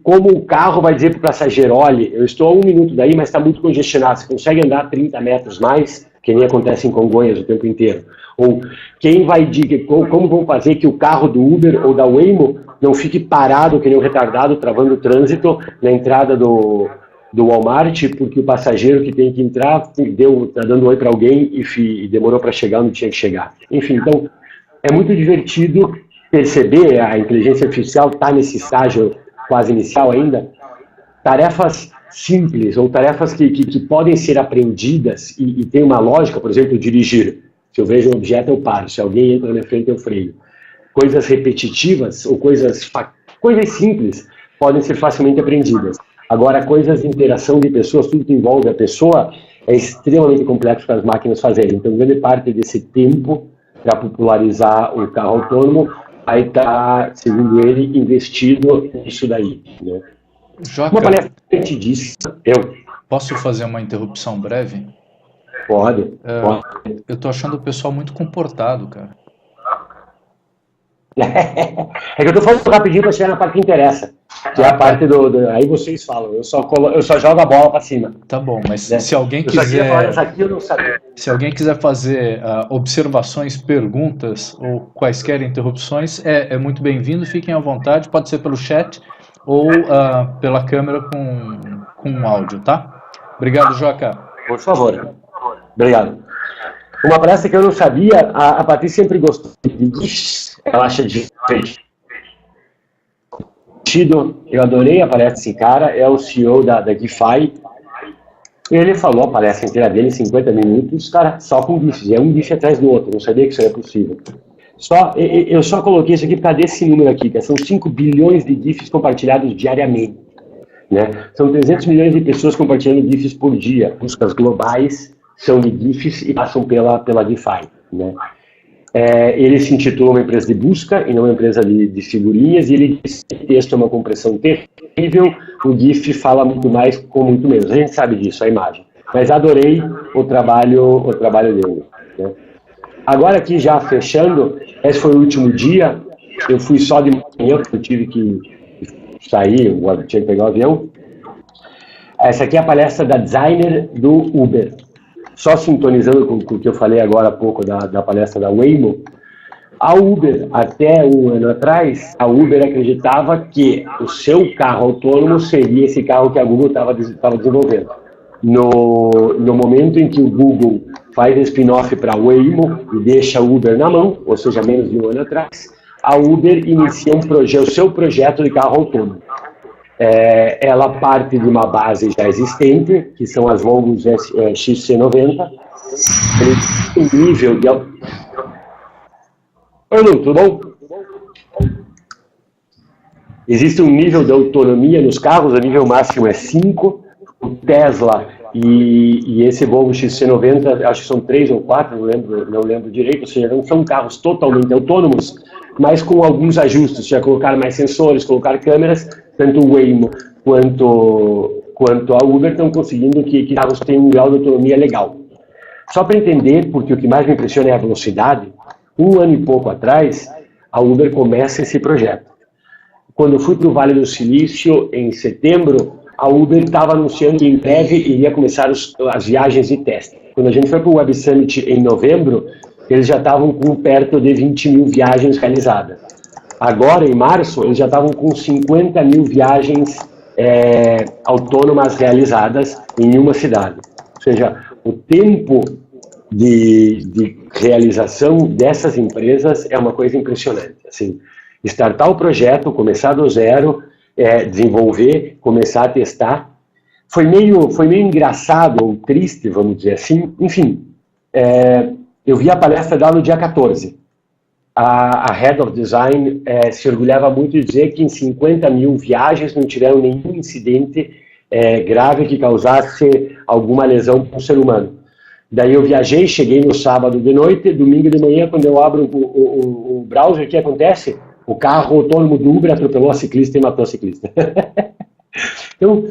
Como o carro vai dizer para o passageiro, olha, eu estou a 1 minuto daí, mas está muito congestionado, você consegue andar 30 metros mais, que nem acontece em Congonhas o tempo inteiro. Ou como vão fazer que o carro do Uber ou da Waymo não fique parado, que nem um retardado, travando o trânsito na entrada do Walmart, porque o passageiro que tem que entrar está dando oi para alguém e demorou para chegar onde tinha que chegar. Enfim, então, é muito divertido perceber, a inteligência artificial está nesse estágio quase inicial ainda, tarefas simples, ou tarefas que podem ser aprendidas e tem uma lógica, por exemplo, dirigir. Se eu vejo um objeto, eu paro. Se alguém entra na minha frente, eu freio. Coisas repetitivas ou coisas simples podem ser facilmente aprendidas. Agora, coisas de interação de pessoas, tudo que envolve a pessoa, é extremamente complexo para as máquinas fazerem. Então, grande parte desse tempo para popularizar o carro autônomo vai estar, segundo ele, investido nisso daí. Né? Joca, uma palestra disso, posso fazer uma interrupção breve? Pode. Eu estou achando o pessoal muito comportado, cara. É que eu estou falando rapidinho para chegar na parte que interessa, que é a parte aí vocês falam, eu só jogo a bola para cima. Tá bom, mas se alguém quiser... Se alguém quiser fazer observações, perguntas ou quaisquer interrupções, é muito bem-vindo, fiquem à vontade, pode ser pelo chat ou pela câmera com áudio, tá? Obrigado, Joca. Por favor. Obrigado. Uma palestra que eu não sabia, a Patrícia sempre gostou de GIFs, ela acha diferente. Eu adorei a palestra desse cara, é o CEO da GIFI. Ele falou a palestra inteira dele, 50 minutos, cara, só com GIFs, é um GIF atrás do outro, não sabia que isso era possível. Eu só coloquei isso aqui por causa desse número aqui, que são 5 bilhões de GIFs compartilhados diariamente. Né? São 300 milhões de pessoas compartilhando GIFs por dia, buscas globais são de GIFs e passam pela GIFI. Né? Ele se intitula uma empresa de busca e não uma empresa de figurinhas, e ele diz que o texto é uma compressão terrível, o GIF fala muito mais com muito menos. A gente sabe disso, a imagem. Mas adorei o trabalho dele. Né? Agora aqui já fechando, esse foi o último dia, eu fui só de manhã, porque eu tive que sair, tinha que pegar o avião. Essa aqui é a palestra da designer do Uber. Só sintonizando com o que eu falei agora há pouco da palestra da Waymo, a Uber, até 1 ano atrás, a Uber acreditava que o seu carro autônomo seria esse carro que a Google estava desenvolvendo. No momento em que o Google faz spin-off para a Waymo e deixa o Uber na mão, ou seja, menos de 1 ano atrás, a Uber inicia o seu projeto de carro autônomo. Ela parte de uma base já existente, que são as Volvo XC90. Ele tem um nível de... Oi, Lu, tudo bom? Existe um nível de autonomia nos carros, o nível máximo é 5. O Tesla e esse Volvo XC90, acho que são 3 ou 4, não lembro direito, ou seja, não são carros totalmente autônomos, mas com alguns ajustes, já colocar mais sensores, colocar câmeras. Tanto o Waymo quanto a Uber estão conseguindo que carros tenham um grau de autonomia legal. Só para entender, porque o que mais me impressiona é a velocidade, 1 ano e pouco atrás, a Uber começa esse projeto. Quando eu fui para o Vale do Silício, em setembro, a Uber estava anunciando que em breve iria começar as viagens de teste. Quando a gente foi para o Web Summit em novembro, eles já estavam com perto de 20 mil viagens realizadas. Agora, em março, eles já estavam com 50 mil viagens autônomas realizadas em uma cidade. Ou seja, o tempo de realização dessas empresas é uma coisa impressionante. Assim, startar o projeto, começar do zero, desenvolver, começar a testar. Foi meio engraçado ou triste, vamos dizer assim. Enfim, eu vi a palestra dela no dia 14. A Head of Design se orgulhava muito de dizer que em 50 mil viagens não tiveram nenhum incidente grave que causasse alguma lesão para o ser humano. Daí eu viajei, cheguei no sábado de noite, domingo de manhã, quando eu abro o browser, o que acontece? O carro autônomo do Uber atropelou a ciclista e matou a ciclista. Então,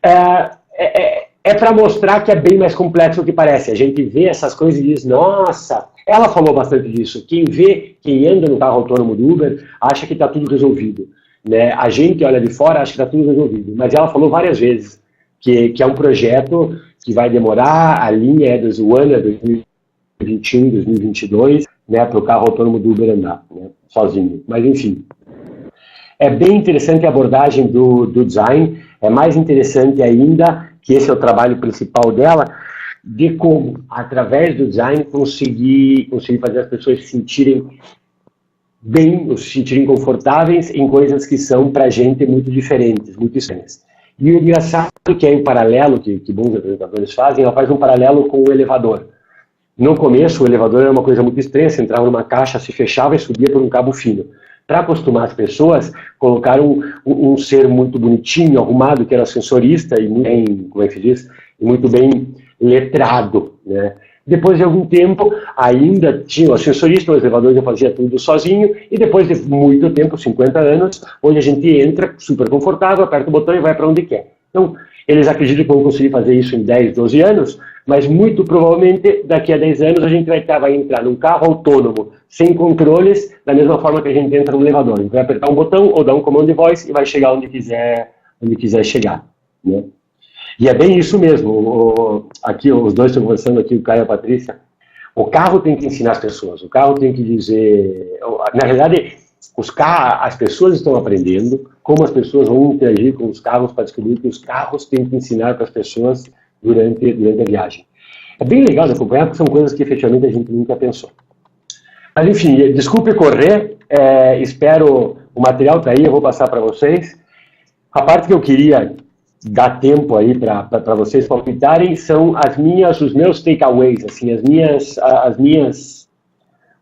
para mostrar que é bem mais complexo do que parece. A gente vê essas coisas e diz, nossa, ela falou bastante disso. Quem anda no carro autônomo do Uber, acha que está tudo resolvido. Né? A gente olha de fora, acha que está tudo resolvido. Mas ela falou várias vezes que é um projeto que vai demorar, a linha é do Zuana, 2021, 2022, né, para o carro autônomo do Uber andar, né, sozinho. Mas, enfim, é bem interessante a abordagem do design, é mais interessante ainda, que esse é o trabalho principal dela, de como, através do design, conseguir fazer as pessoas se sentirem bem, ou se sentirem confortáveis em coisas que são, para a gente, muito diferentes, muito estranhas. E o engraçado que é em paralelo, que bons apresentadores fazem, ela faz um paralelo com o elevador. No começo, o elevador era uma coisa muito estranha, você entrava numa caixa, se fechava e subia por um cabo fino. Para acostumar as pessoas, colocaram um ser muito bonitinho, arrumado, que era sensorista e muito bem, como é que se diz? E muito bem letrado, né? Depois de algum tempo, ainda tinha o ascensorista, o elevador já fazia tudo sozinho, e depois de muito tempo, 50 anos, hoje a gente entra super confortável, aperta o botão e vai para onde quer. Então, eles acreditam que vão conseguir fazer isso em 10, 12 anos, mas muito provavelmente daqui a 10 anos a gente vai entrar num carro autônomo, sem controles, da mesma forma que a gente entra no elevador. A gente vai apertar um botão ou dar um comando de voz e vai chegar onde quiser chegar, né? E é bem isso mesmo. Aqui, os dois estão conversando aqui, o Caio e a Patrícia. O carro tem que ensinar as pessoas, o carro tem que dizer... Na realidade, as pessoas estão aprendendo como as pessoas vão interagir com os carros para descobrir que os carros têm que ensinar para as pessoas durante a viagem. É bem legal de acompanhar, porque são coisas que efetivamente a gente nunca pensou. Mas enfim, desculpe correr, espero... O material está aí, eu vou passar para vocês. A parte que eu queria dar tempo aí para vocês palpitarem são os meus takeaways, assim,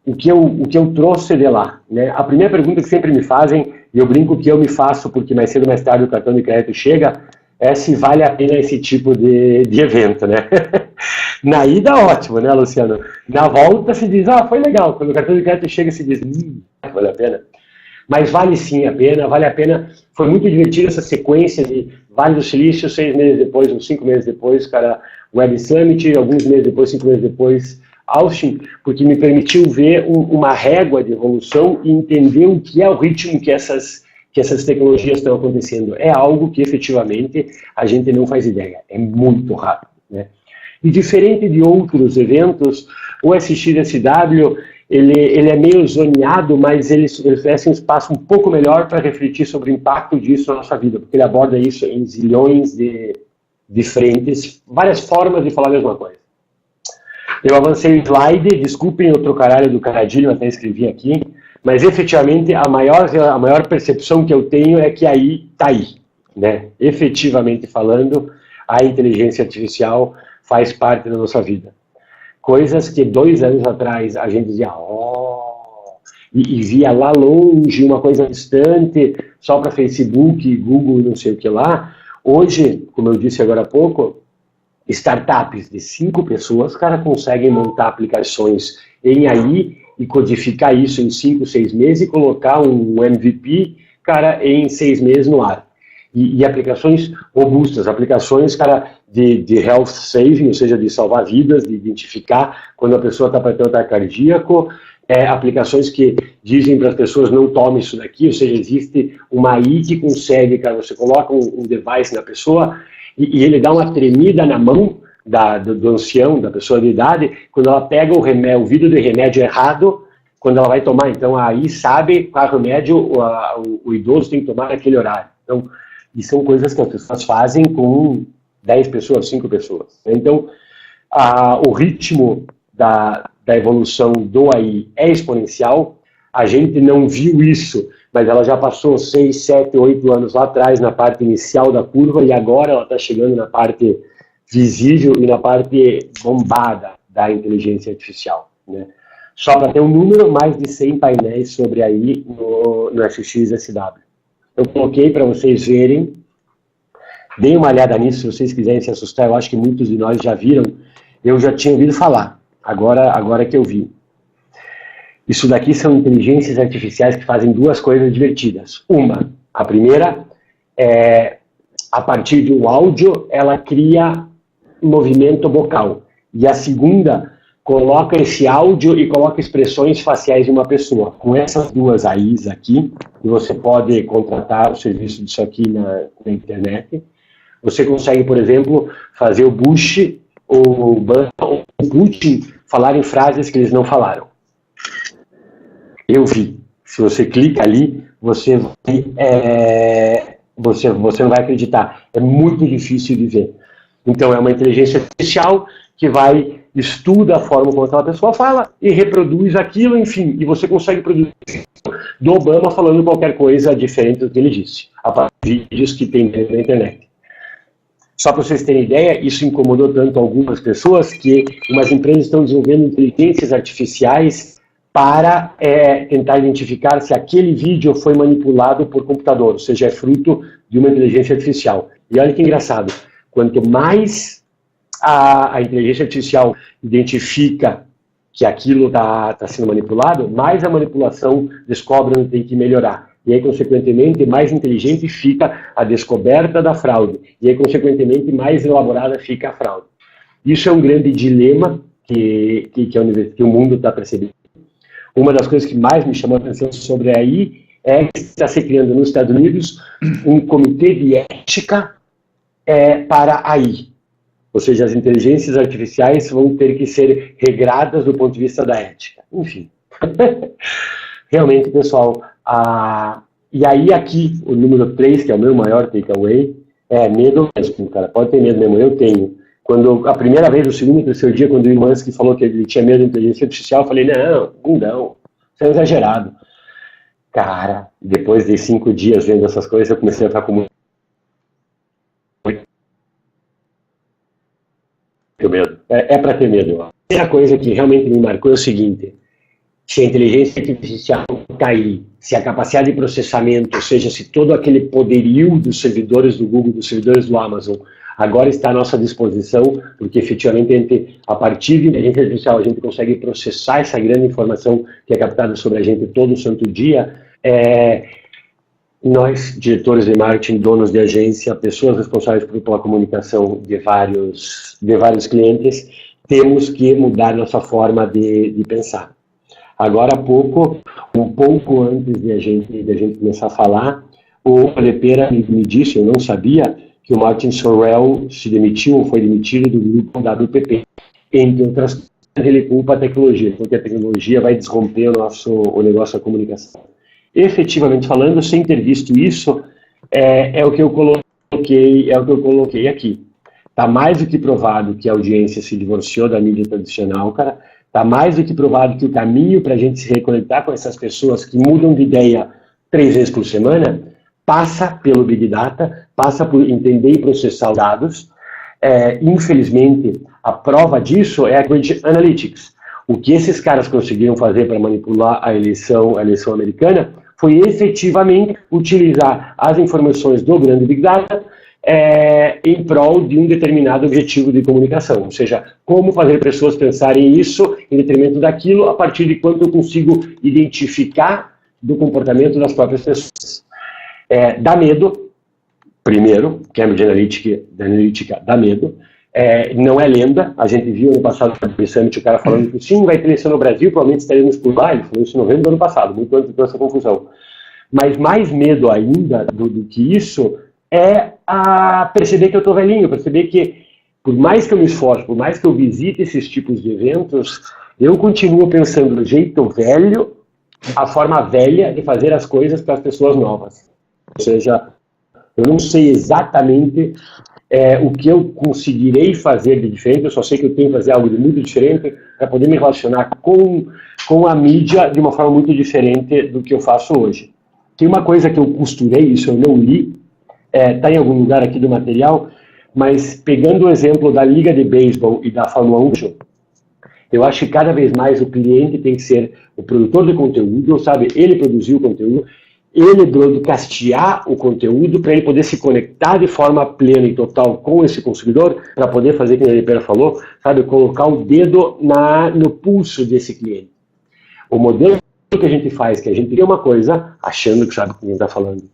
o que eu trouxe de lá, né? A primeira pergunta que sempre me fazem, e eu brinco que eu me faço porque mais cedo ou mais tarde o cartão de crédito chega, é se vale a pena esse tipo de evento, né? Na ida, ótimo, né, Luciano? Na volta se diz, foi legal. Quando o cartão de crédito chega, se diz, vale a pena. Mas vale sim a pena, vale a pena. Foi muito divertido essa sequência de Vale do Silício, 6 meses depois, uns 5 meses depois, cara, Web Summit, alguns meses depois, 5 meses depois, Austin, porque me permitiu ver uma régua de evolução e entender o que é o ritmo que essas tecnologias estão acontecendo. É algo que efetivamente a gente não faz ideia, é muito rápido, né? E diferente de outros eventos, o SXSW, ele é meio zoneado, mas ele oferece um espaço um pouco melhor para refletir sobre o impacto disso na nossa vida, porque ele aborda isso em zilhões de frentes, várias formas de falar a mesma coisa. Eu avancei o slide, desculpem o trocadilho do Caradilho, até escrevi aqui, mas efetivamente a maior percepção que eu tenho é que aí está aí, né? Efetivamente falando, a inteligência artificial faz parte da nossa vida. Coisas que 2 anos atrás a gente dizia, e via lá longe, uma coisa distante, só para Facebook, Google, não sei o que lá. Hoje, como eu disse agora há pouco, startups de 5 pessoas, cara, conseguem montar aplicações em AI e codificar isso em 5, 6 meses e colocar um MVP, cara, em 6 meses no ar. E aplicações robustas, aplicações, cara, de health saving, ou seja, de salvar vidas, de identificar quando a pessoa está para ter um ataque cardíaco, aplicações que dizem para as pessoas não tome isso daqui, ou seja, existe uma AI que consegue, cara, você coloca um device na pessoa e ele dá uma tremida na mão do ancião, da pessoa de idade, quando ela pega o vidro de remédio errado, quando ela vai tomar. Então, aí sabe qual remédio o idoso tem que tomar naquele horário. Então, e são coisas que as pessoas fazem com 10 pessoas, 5 pessoas. Então, o ritmo da evolução do AI é exponencial. A gente não viu isso, mas ela já passou 6, 7, 8 anos lá atrás, na parte inicial da curva, e agora ela está chegando na parte visível e na parte bombada da inteligência artificial, né? Só para ter um número, mais de 100 painéis sobre AI no FXSW. Eu coloquei para vocês verem, deem uma olhada nisso, se vocês quiserem se assustar, eu acho que muitos de nós já viram, eu já tinha ouvido falar, agora que eu vi. Isso daqui são inteligências artificiais que fazem duas coisas divertidas. A primeira é, a partir de um áudio, ela cria movimento vocal. E a segunda, coloca esse áudio e coloca expressões faciais de uma pessoa. Com essas duas AIs aqui, e você pode contratar o serviço disso aqui na internet, você consegue, por exemplo, fazer o Bush ou o Putin falarem frases que eles não falaram. Eu vi. Se você clica ali, você não vai acreditar. É muito difícil de ver. Então, é uma inteligência artificial que estuda a forma como aquela pessoa fala e reproduz aquilo, enfim, e você consegue produzir do Obama falando qualquer coisa diferente do que ele disse, a partir de vídeos que tem dentro da internet. Só para vocês terem ideia, isso incomodou tanto algumas pessoas que umas empresas estão desenvolvendo inteligências artificiais para tentar identificar se aquele vídeo foi manipulado por computador, ou seja, é fruto de uma inteligência artificial. E olha que engraçado, quanto mais a inteligência artificial identifica que aquilo está sendo manipulado, mais a manipulação descobre onde tem que melhorar. E aí, consequentemente, mais inteligente fica a descoberta da fraude. E aí, consequentemente, mais elaborada fica a fraude. Isso é um grande dilema que o mundo está percebendo. Uma das coisas que mais me chamou a atenção sobre AI é que está se criando nos Estados Unidos um comitê de ética para AI. Ou seja, as inteligências artificiais vão ter que ser regradas do ponto de vista da ética. Enfim. Realmente, pessoal, e aí aqui, o número 3, que é o meu maior takeaway, é medo mesmo, cara. Pode ter medo mesmo, eu tenho. Quando a primeira vez, o segundo e terceiro dia, quando o Elon Musk falou que ele tinha medo da inteligência artificial, eu falei, não, isso é exagerado. Cara, depois de 5 dias vendo essas coisas, eu comecei a ficar com muito medo. É para ter medo. A primeira coisa que realmente me marcou é o seguinte: se a inteligência artificial cair, se a capacidade de processamento, ou seja, se todo aquele poderio dos servidores do Google, dos servidores do Amazon, agora está à nossa disposição, porque efetivamente a partir de inteligência artificial a gente consegue processar essa grande informação que é captada sobre a gente todo santo dia. Nós, diretores de marketing, donos de agência, pessoas responsáveis pela comunicação de vários clientes, temos que mudar nossa forma de pensar. Agora há pouco, um pouco antes de a gente começar a falar, o Lepera me disse, eu não sabia, que o Martin Sorrell se demitiu ou foi demitido do grupo WPP. Entre outras coisas, ele culpa a tecnologia, porque a tecnologia vai desromper o negócio da comunicação. Efetivamente falando, sem ter visto isso, é o que eu coloquei aqui. Está mais do que provado que a audiência se divorciou da mídia tradicional, cara. Está mais do que provado que o caminho para a gente se reconectar com essas pessoas que mudam de ideia 3 vezes por semana passa pelo Big Data, passa por entender e processar os dados. Infelizmente, a prova disso é a Cambridge Analytics. O que esses caras conseguiram fazer para manipular a eleição americana foi efetivamente utilizar as informações do grande Big Data em prol de um determinado objetivo de comunicação. Ou seja, como fazer pessoas pensarem isso em detrimento daquilo a partir de quanto eu consigo identificar do comportamento das próprias pessoas. Dá medo, primeiro, Cambridge Analytica dá medo. Não é lenda, a gente viu ano passado no Summit o cara falando que sim, vai ter eleição no Brasil, provavelmente estaremos por lá, ele falou isso em novembro do ano passado, muito antes de toda essa confusão. Mas mais medo ainda do que isso é a perceber que eu estou velhinho, perceber que por mais que eu me esforce, por mais que eu visite esses tipos de eventos, Eu continuo pensando do jeito velho, a forma velha de fazer as coisas para as pessoas novas. Ou seja, eu não sei exatamente o que eu conseguirei fazer de diferente, eu só sei que eu tenho que fazer algo de muito diferente para poder me relacionar com a mídia de uma forma muito diferente do que eu faço hoje. Tem uma coisa que eu costurei, isso eu não li, está em algum lugar aqui do material, mas pegando o exemplo da Liga de Beisebol e da Fórmula 1, eu acho que cada vez mais o cliente tem que ser o produtor de conteúdo, sabe? Ele produzir o conteúdo, ele broadcastear o conteúdo para ele poder se conectar de forma plena e total com esse consumidor, para poder fazer, como a Pera falou, sabe? Colocar o dedo no pulso desse cliente. O modelo que a gente faz, que a gente tem uma coisa, achando que sabe o que a gente está falando,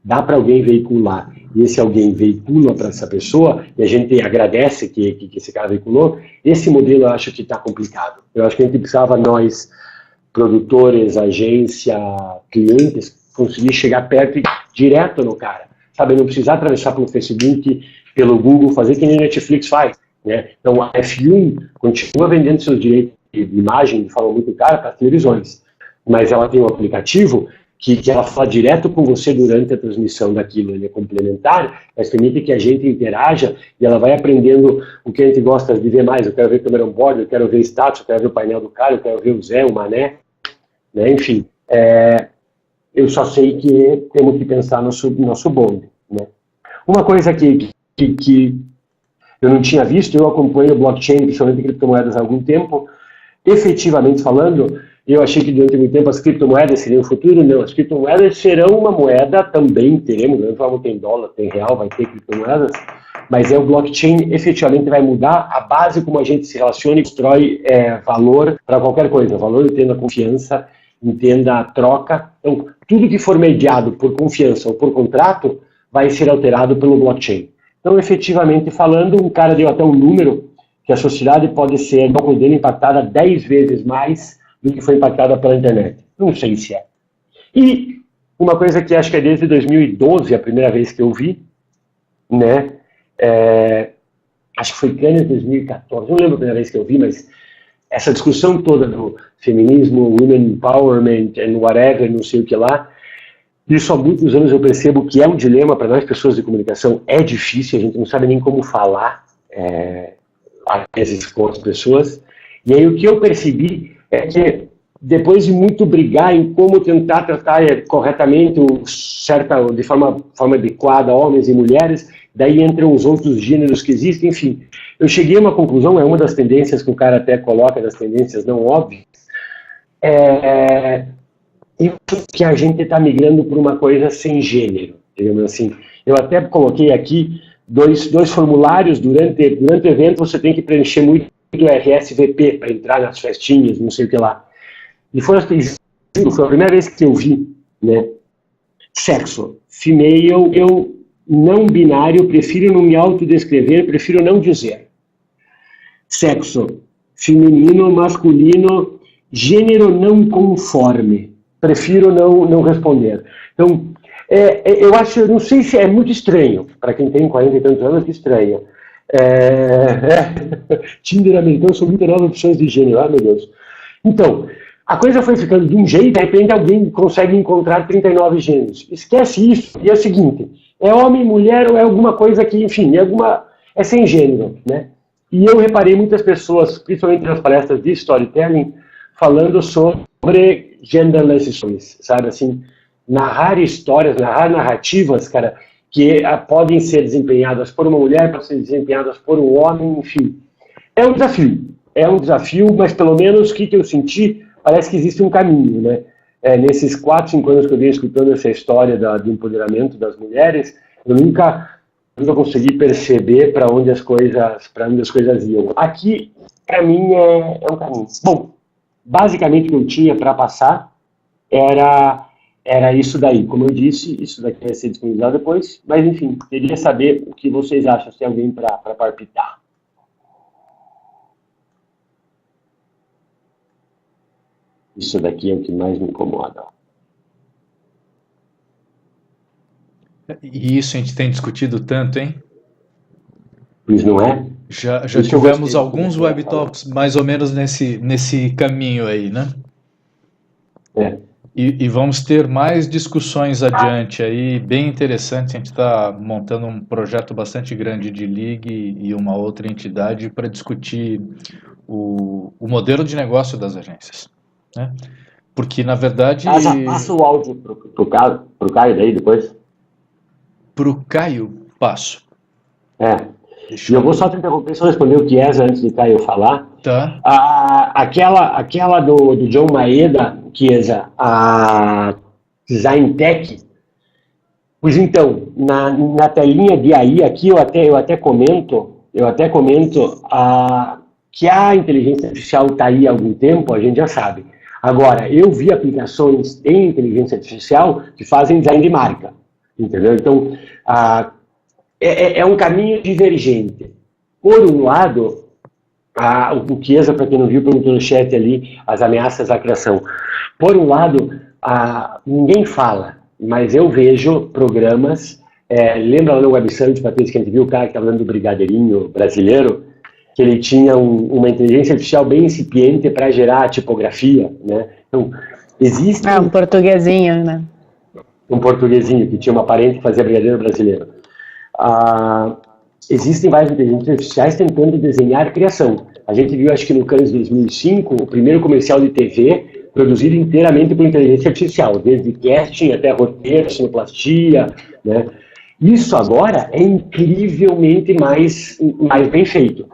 dá para alguém veicular, e esse alguém veicula para essa pessoa, e a gente agradece que esse cara veiculou, esse modelo eu acho que está complicado. Eu acho que a gente precisava, nós, produtores, agência, clientes, conseguir chegar perto e direto no cara, sabe? Não precisar atravessar pelo Facebook, pelo Google, fazer que nem a Netflix faz, né? Então a F1 continua vendendo seus direitos de imagem de forma muito cara para as televisões, mas ela tem um aplicativo que ela fala direto com você durante a transmissão daquilo. Ele é complementar, mas permite que a gente interaja e ela vai aprendendo o que a gente gosta de ver mais. Eu quero ver câmera on-board, eu quero ver status, eu quero ver o painel do cara, eu quero ver o Zé, o Mané, né? Enfim, eu só sei que temos que pensar no nosso bonde, né? Uma coisa que eu não tinha visto, eu acompanho o blockchain, principalmente criptomoedas há algum tempo, efetivamente falando, eu achei que durante muito tempo as criptomoedas seriam o futuro. Não, as criptomoedas serão uma moeda, também teremos, não falamos tem dólar, tem real, vai ter criptomoedas, mas o blockchain efetivamente vai mudar a base como a gente se relaciona e constrói valor para qualquer coisa. Valor entenda a confiança, entenda a troca. Então, tudo que for mediado por confiança ou por contrato vai ser alterado pelo blockchain. Então, efetivamente falando, um cara deu até um número que a sociedade pode ser, no modelo, impactada 10 vezes mais do que foi impactada pela internet. Não sei se é. E uma coisa que acho que é desde 2012, a primeira vez que eu vi, né? Acho que foi Cannes 2014, não lembro a primeira vez que eu vi, mas essa discussão toda do feminismo, women empowerment and whatever, não sei o que lá, isso há muitos anos eu percebo que é um dilema para nós, pessoas de comunicação, é difícil, a gente não sabe nem como falar às vezes com as pessoas. E aí o que eu percebi é que depois de muito brigar em como tentar tratar corretamente, de forma adequada, homens e mulheres, daí entram os outros gêneros que existem, enfim. Eu cheguei a uma conclusão, é uma das tendências que o cara até coloca, das tendências não óbvias, que a gente está migrando por uma coisa sem gênero, digamos assim. Eu até coloquei aqui dois formulários durante o evento, você tem que preencher muito RSVP para entrar nas festinhas, não sei o que lá. E foi a primeira vez que eu vi, né? Sexo, female, eu não binário, prefiro não me autodescrever, prefiro não dizer. Sexo, feminino, masculino, gênero não conforme, prefiro não responder. Então, eu acho, não sei se é muito estranho, para quem tem 40 e tantos anos, que estranho. Tinder americano são muitas novas opções de gênero, meu Deus. Então, a coisa foi ficando de um jeito, de repente alguém consegue encontrar 39 gêneros. Esquece isso, e é o seguinte, é homem, mulher ou é alguma coisa que, enfim, é sem gênero, né? E eu reparei muitas pessoas, principalmente nas palestras de storytelling, falando sobre genderless stories, sabe, assim, narrar histórias, narrar narrativas, cara, que podem ser desempenhadas por uma mulher, podem ser desempenhadas por um homem, enfim. É um desafio, mas pelo menos o que eu senti, parece que existe um caminho, né? Nesses 4, 5 anos que eu venho escutando essa história do empoderamento das mulheres, eu nunca consegui perceber para onde as coisas iam. Aqui, para mim, é um caminho. Bom, basicamente o que eu tinha para passar era isso daí. Como eu disse, isso daqui vai ser disponibilizado depois, mas enfim, queria saber o que vocês acham, se tem alguém para palpitar. Isso daqui é o que mais me incomoda. E isso a gente tem discutido tanto, hein? Pois não é? Já tivemos alguns Web Talks mais ou menos nesse caminho aí, né? E vamos ter mais discussões adiante aí, bem interessante. A gente está montando um projeto bastante grande de League e uma outra entidade para discutir o modelo de negócio das agências, né? Porque, na verdade... Passa o áudio pro Caio daí depois. Pro Caio? Passo. E eu vou só te interromper, só responder o Chiesa antes de Caio falar. Tá. Aquela do John Maeda, Chiesa, a Design Tech. Pois então, na telinha de aí, aqui eu até comento que a inteligência artificial está aí há algum tempo, a gente já sabe. Agora, eu vi aplicações em inteligência artificial que fazem design de marca, entendeu? Então, é um caminho divergente. Por um lado, o Chiesa, para quem não viu, perguntou no chat ali, as ameaças à criação. Por um lado, ninguém fala, mas eu vejo programas, lembra lá no Web Summit, Patrícia, que a gente viu o cara que estava falando do brigadeirinho brasileiro, que ele tinha uma inteligência artificial bem incipiente para gerar tipografia, né? Então, existe... um portuguesinho, né? Um portuguesinho, que tinha uma parente que fazia brigadeiro brasileiro. Existem várias inteligências artificiais tentando desenhar criação. A gente viu, acho que no Cannes 2005, o primeiro comercial de TV produzido inteiramente por inteligência artificial, desde casting até roteiro, sonoplastia, né? Isso agora é incrivelmente mais bem feito.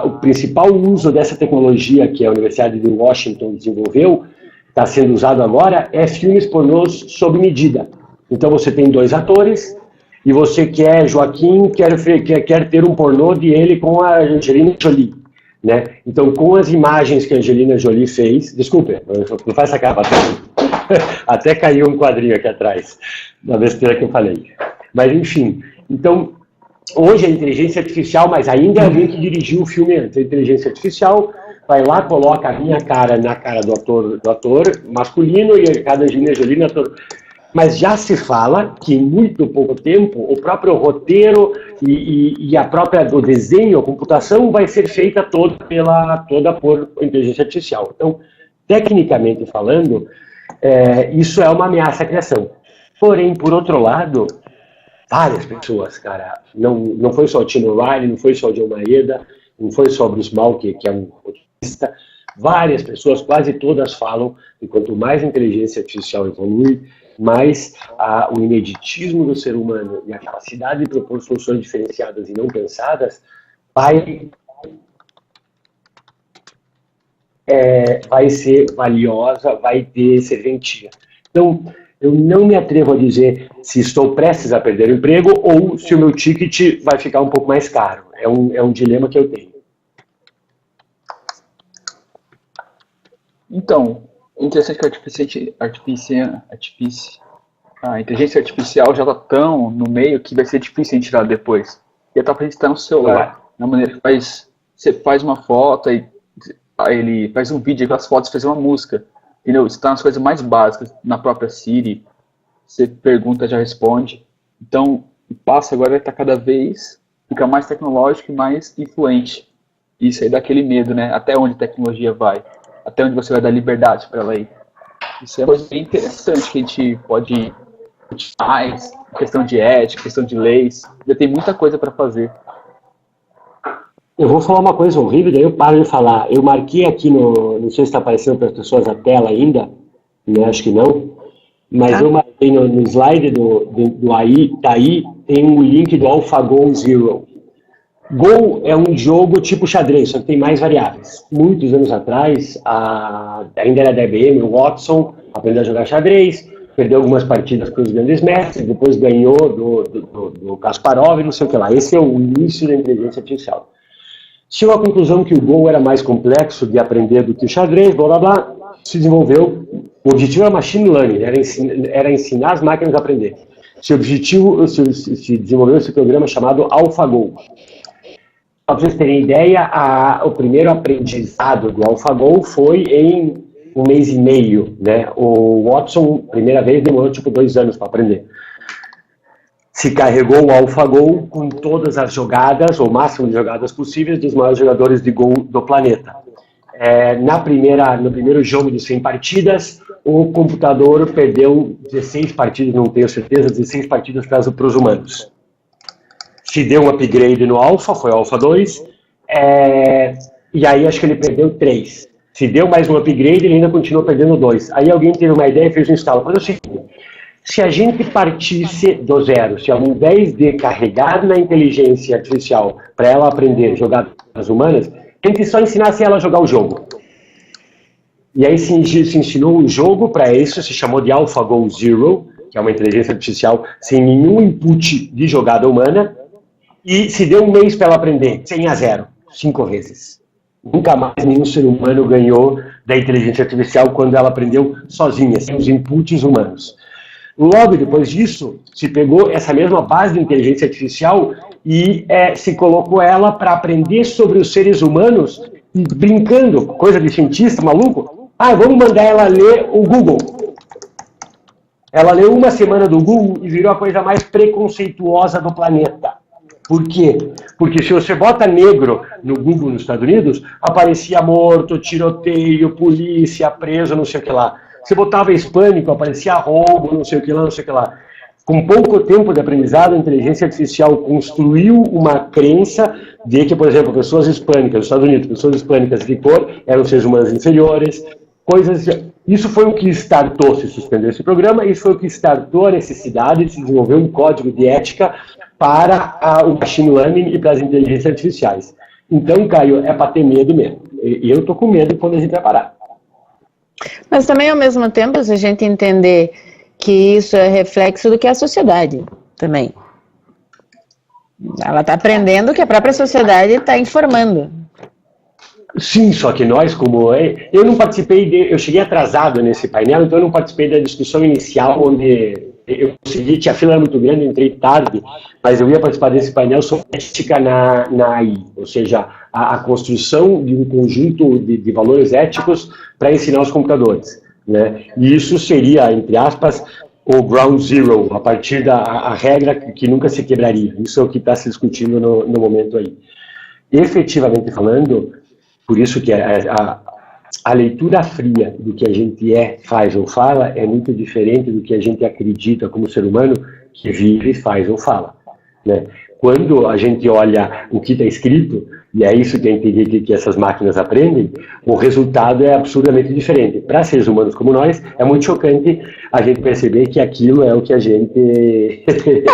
O principal uso dessa tecnologia que a Universidade de Washington desenvolveu, está sendo usado agora, é filmes pornôs sob medida. Então você tem 2 atores e você quer, Joaquim, quer ter um pornô de ele com a Angelina Jolie, né? Então, com as imagens que a Angelina Jolie fez, desculpe, não faz essa capa, até caiu um quadrinho aqui atrás, da besteira que eu falei. Mas, enfim, então, hoje a inteligência artificial, mas ainda é alguém que dirigiu o filme antes. A inteligência artificial vai lá, coloca a minha cara na cara do ator masculino e a cara da Angelina Jolie no ator. Mas já se fala que em muito pouco tempo o próprio roteiro e o desenho, a computação vai ser feita toda por inteligência artificial. Então, tecnicamente falando, isso é uma ameaça à criação. Porém, por outro lado, várias pessoas, cara, não foi só o Tino Riley, não foi só o John Maeda, não foi só o Bruce Malk, que é um roteirista, várias pessoas, quase todas falam que quanto mais a inteligência artificial evolui, mais o ineditismo do ser humano e a capacidade de propor soluções diferenciadas e não pensadas vai ser valiosa, vai ter serventia. Então, eu não me atrevo a dizer se estou prestes a perder o emprego ou se o meu ticket vai ficar um pouco mais caro. É um dilema que eu tenho. Então, interessante que a inteligência artificial já está tão no meio que vai ser difícil a gente tirar depois. E a gente está no celular, na maneira que você faz uma foto, aí ele faz um vídeo com as fotos, faz uma música. Entendeu? Isso está nas coisas mais básicas, na própria Siri, você pergunta, já responde. Então, o passo agora vai estar cada vez, fica mais tecnológico e mais influente. Isso aí dá aquele medo, né? Até onde a tecnologia vai? Até onde você vai dar liberdade para ela ir? Isso é uma coisa bem interessante que a gente pode ir mais, questão de ética, questão de leis, já tem muita coisa para fazer. Eu vou falar uma coisa horrível, daí eu paro de falar. Eu marquei aqui não sei se está aparecendo para as pessoas a tela ainda, né? Acho que não, mas eu marquei no slide do AI, tá aí, tem um link do AlphaGo Zero. Go é um jogo tipo xadrez, só que tem mais variáveis. Muitos anos atrás, ainda era da IBM, o Watson aprendeu a jogar xadrez, perdeu algumas partidas para os grandes mestres, depois ganhou do Kasparov e não sei o que lá. Esse é o início da inteligência artificial. Chegou à conclusão que o Go era mais complexo de aprender do que o xadrez, blá blá blá, se desenvolveu. O objetivo era machine learning, era ensinar as máquinas a aprender. Se desenvolveu esse programa chamado AlphaGo. Para vocês terem ideia, o primeiro aprendizado do AlphaGo foi em 1 mês e meio, né? O Watson, primeira vez, demorou tipo 2 anos para aprender. se carregou o AlphaGo com todas as jogadas, ou o máximo de jogadas possíveis, dos maiores jogadores de Go do planeta. No primeiro jogo de 100 partidas, o computador perdeu 16 partidas, não tenho certeza, 16 partidas para os humanos. Se deu um upgrade no Alpha, foi o Alpha 2, e aí acho que ele perdeu 3. Se deu mais um upgrade, ele ainda continuou perdendo 2. Aí alguém teve uma ideia e fez um instalo. Mas é o seguinte, se a gente partisse do zero, se ao invés de carregar na inteligência artificial para ela aprender jogadas humanas, a gente só ensinasse ela a jogar o jogo. E aí se ensinou um jogo para isso, se chamou de AlphaGo Zero, que é uma inteligência artificial sem nenhum input de jogada humana, e se deu um mês para ela aprender, 100 a 0, 5 vezes. Nunca mais nenhum ser humano ganhou da inteligência artificial quando ela aprendeu sozinha, sem os inputs humanos. Logo depois disso, se pegou essa mesma base de inteligência artificial e se colocou ela para aprender sobre os seres humanos, brincando, coisa de cientista maluco. Vamos mandar ela ler o Google. Ela leu uma semana do Google e virou a coisa mais preconceituosa do planeta. Por quê? Porque se você bota negro no Google nos Estados Unidos, aparecia morto, tiroteio, polícia, preso, não sei o que lá. Se botava hispânico, aparecia roubo, não sei o que lá, não sei o que lá. Com pouco tempo de aprendizado, a inteligência artificial construiu uma crença de que, por exemplo, pessoas hispânicas, nos Estados Unidos, pessoas hispânicas de cor eram seres humanos inferiores, coisas assim. Isso foi o que startou, se suspendeu esse programa, isso foi o que startou a necessidade de se desenvolver um código de ética para o machine learning e para as inteligências artificiais. Então, Caio, é para ter medo mesmo. Eu estou com medo quando a gente vai parar. Mas também, ao mesmo tempo, se a gente entender que isso é reflexo do que é a sociedade também. Ela está aprendendo o que a própria sociedade está informando. Sim, só que nós, como... Eu não participei, eu cheguei atrasado nesse painel, então eu não participei da discussão inicial, onde eu consegui, a fila era muito grande, eu entrei tarde, mas eu ia participar desse painel sobre ética na AI, ou seja, a construção de um conjunto de valores éticos para ensinar os computadores, né? E isso seria, entre aspas, o ground zero, a partir da regra que nunca se quebraria. Isso é o que está se discutindo no momento aí. Efetivamente falando, por isso que a leitura fria do que a gente faz ou fala é muito diferente do que a gente acredita como ser humano que vive, faz ou fala, né? Quando a gente olha o que está escrito, e é isso que a gente que essas máquinas aprendem, o resultado é absurdamente diferente. Para seres humanos como nós, é muito chocante a gente perceber que aquilo é o que a gente...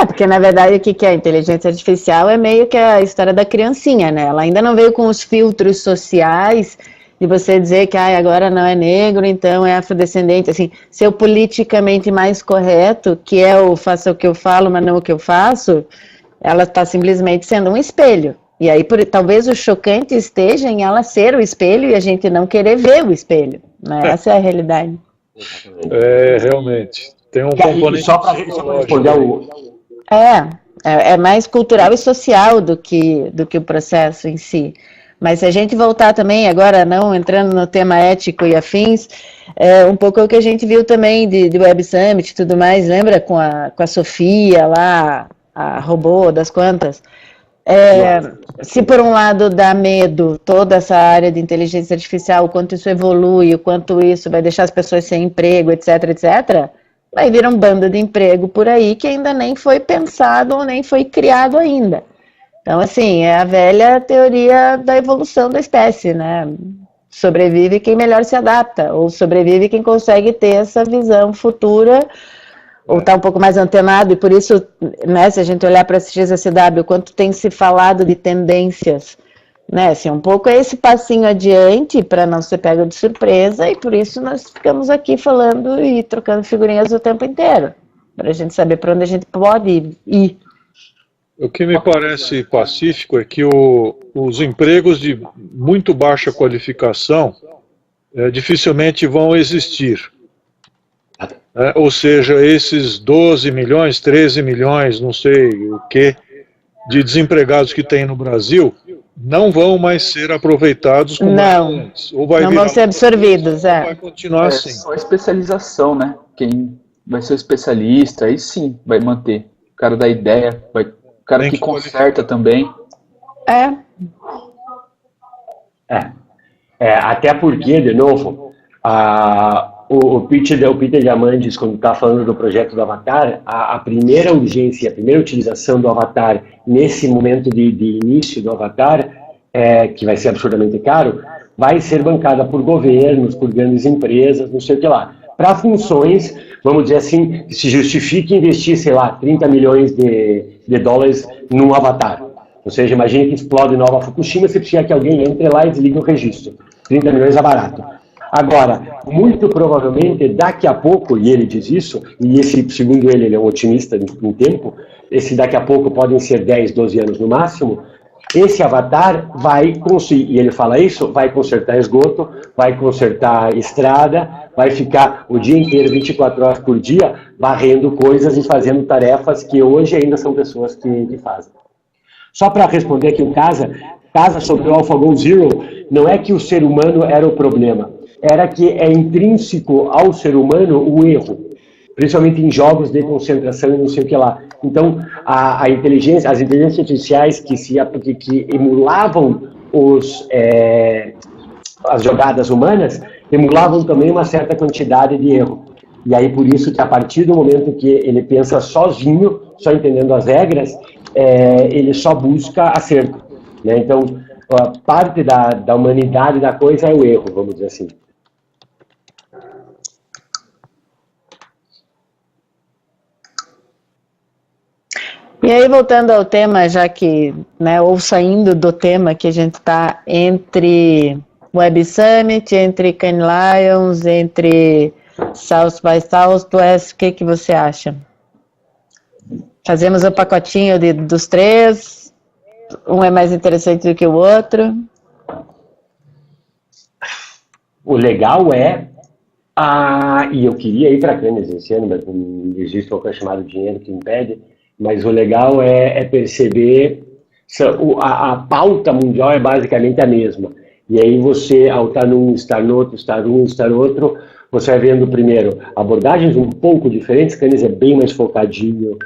Porque na verdade o que é a inteligência artificial é meio que a história da criancinha, né? Ela ainda não veio com os filtros sociais de você dizer que agora não é negro, então é afrodescendente, assim, ser o politicamente mais correto, que é o faça o que eu falo, mas não o que eu faço, ela está simplesmente sendo um espelho. E aí talvez o chocante esteja em ela ser o espelho e a gente não querer ver o espelho, né? Essa é a realidade. Realmente. Tem um componente... Só para responder o... É mais cultural e social do que o processo em si. Mas se a gente voltar também, agora não entrando no tema ético e afins, um pouco o que a gente viu também de Web Summit e tudo mais, lembra com a Sofia lá, a robô das quantas? Se por um lado dá medo toda essa área de inteligência artificial, o quanto isso evolui, o quanto isso vai deixar as pessoas sem emprego, etc, etc, vai vir um bando de emprego por aí que ainda nem foi pensado ou nem foi criado ainda. Então, assim, é a velha teoria da evolução da espécie, né? Sobrevive quem melhor se adapta, ou sobrevive quem consegue ter essa visão futura, ou está um pouco mais antenado, e por isso, né, se a gente olhar para a XSW, quanto tem se falado de tendências, né, assim, um pouco é esse passinho adiante para não ser pego de surpresa, e por isso nós ficamos aqui falando e trocando figurinhas o tempo inteiro, para a gente saber para onde a gente pode ir. O que me parece pacífico é que os empregos de muito baixa qualificação dificilmente vão existir. Ou seja, esses 12 milhões, 13 milhões, não sei o que, de desempregados que tem no Brasil, não vão mais ser aproveitados como antes. Ou vai não vão ser absorvidos. Vai continuar assim. Só especialização, né? Quem vai ser especialista, aí sim vai manter. cara da ideia, o cara que conserta também. Até porque, de novo, o Peter Diamandis, quando está falando do projeto do Avatar, a primeira urgência, a primeira utilização do Avatar nesse momento de início do Avatar, que vai ser absurdamente caro, vai ser bancada por governos, por grandes empresas, não sei o que lá, para funções, vamos dizer assim, que se justifique investir, sei lá, 30 milhões de dólares num Avatar. Ou seja, imagine que explode Nova Fukushima, você precisa que alguém entre lá e desligue o registro. 30 milhões é barato. Agora, muito provavelmente, daqui a pouco, e ele diz isso, e esse, segundo ele é um otimista em tempo, esse daqui a pouco podem ser 10, 12 anos no máximo, esse Avatar vai conseguir, e ele fala isso, vai consertar esgoto, vai consertar estrada, vai ficar o dia inteiro, 24 horas por dia, varrendo coisas e fazendo tarefas que hoje ainda são pessoas que fazem. Só para responder aqui o Casa sobre o AlphaGo Zero, não é que o ser humano era o problema, era que é intrínseco ao ser humano o erro, principalmente em jogos de concentração e não sei o que lá. Então, as inteligências artificiais que emulavam as jogadas humanas, emulavam também uma certa quantidade de erro. E aí, por isso que a partir do momento que ele pensa sozinho, só entendendo as regras, ele só busca acerto, né? Então, parte da humanidade da coisa é o erro, vamos dizer assim. E aí, voltando ao tema, já que, né, ou saindo do tema que a gente está entre Web Summit, entre Cannes Lions, entre South by Southwest, o que você acha? Fazemos o pacotinho dos três, um é mais interessante do que o outro. O legal e eu queria ir para Cannes esse ano, mas não existe o que é chamado dinheiro que impede, mas o legal é perceber, a pauta mundial é basicamente a mesma, e aí você, ao estar num, estar no outro, estar um, estar outro, você vai vendo primeiro abordagens um pouco diferentes. Cannes é bem mais focadinho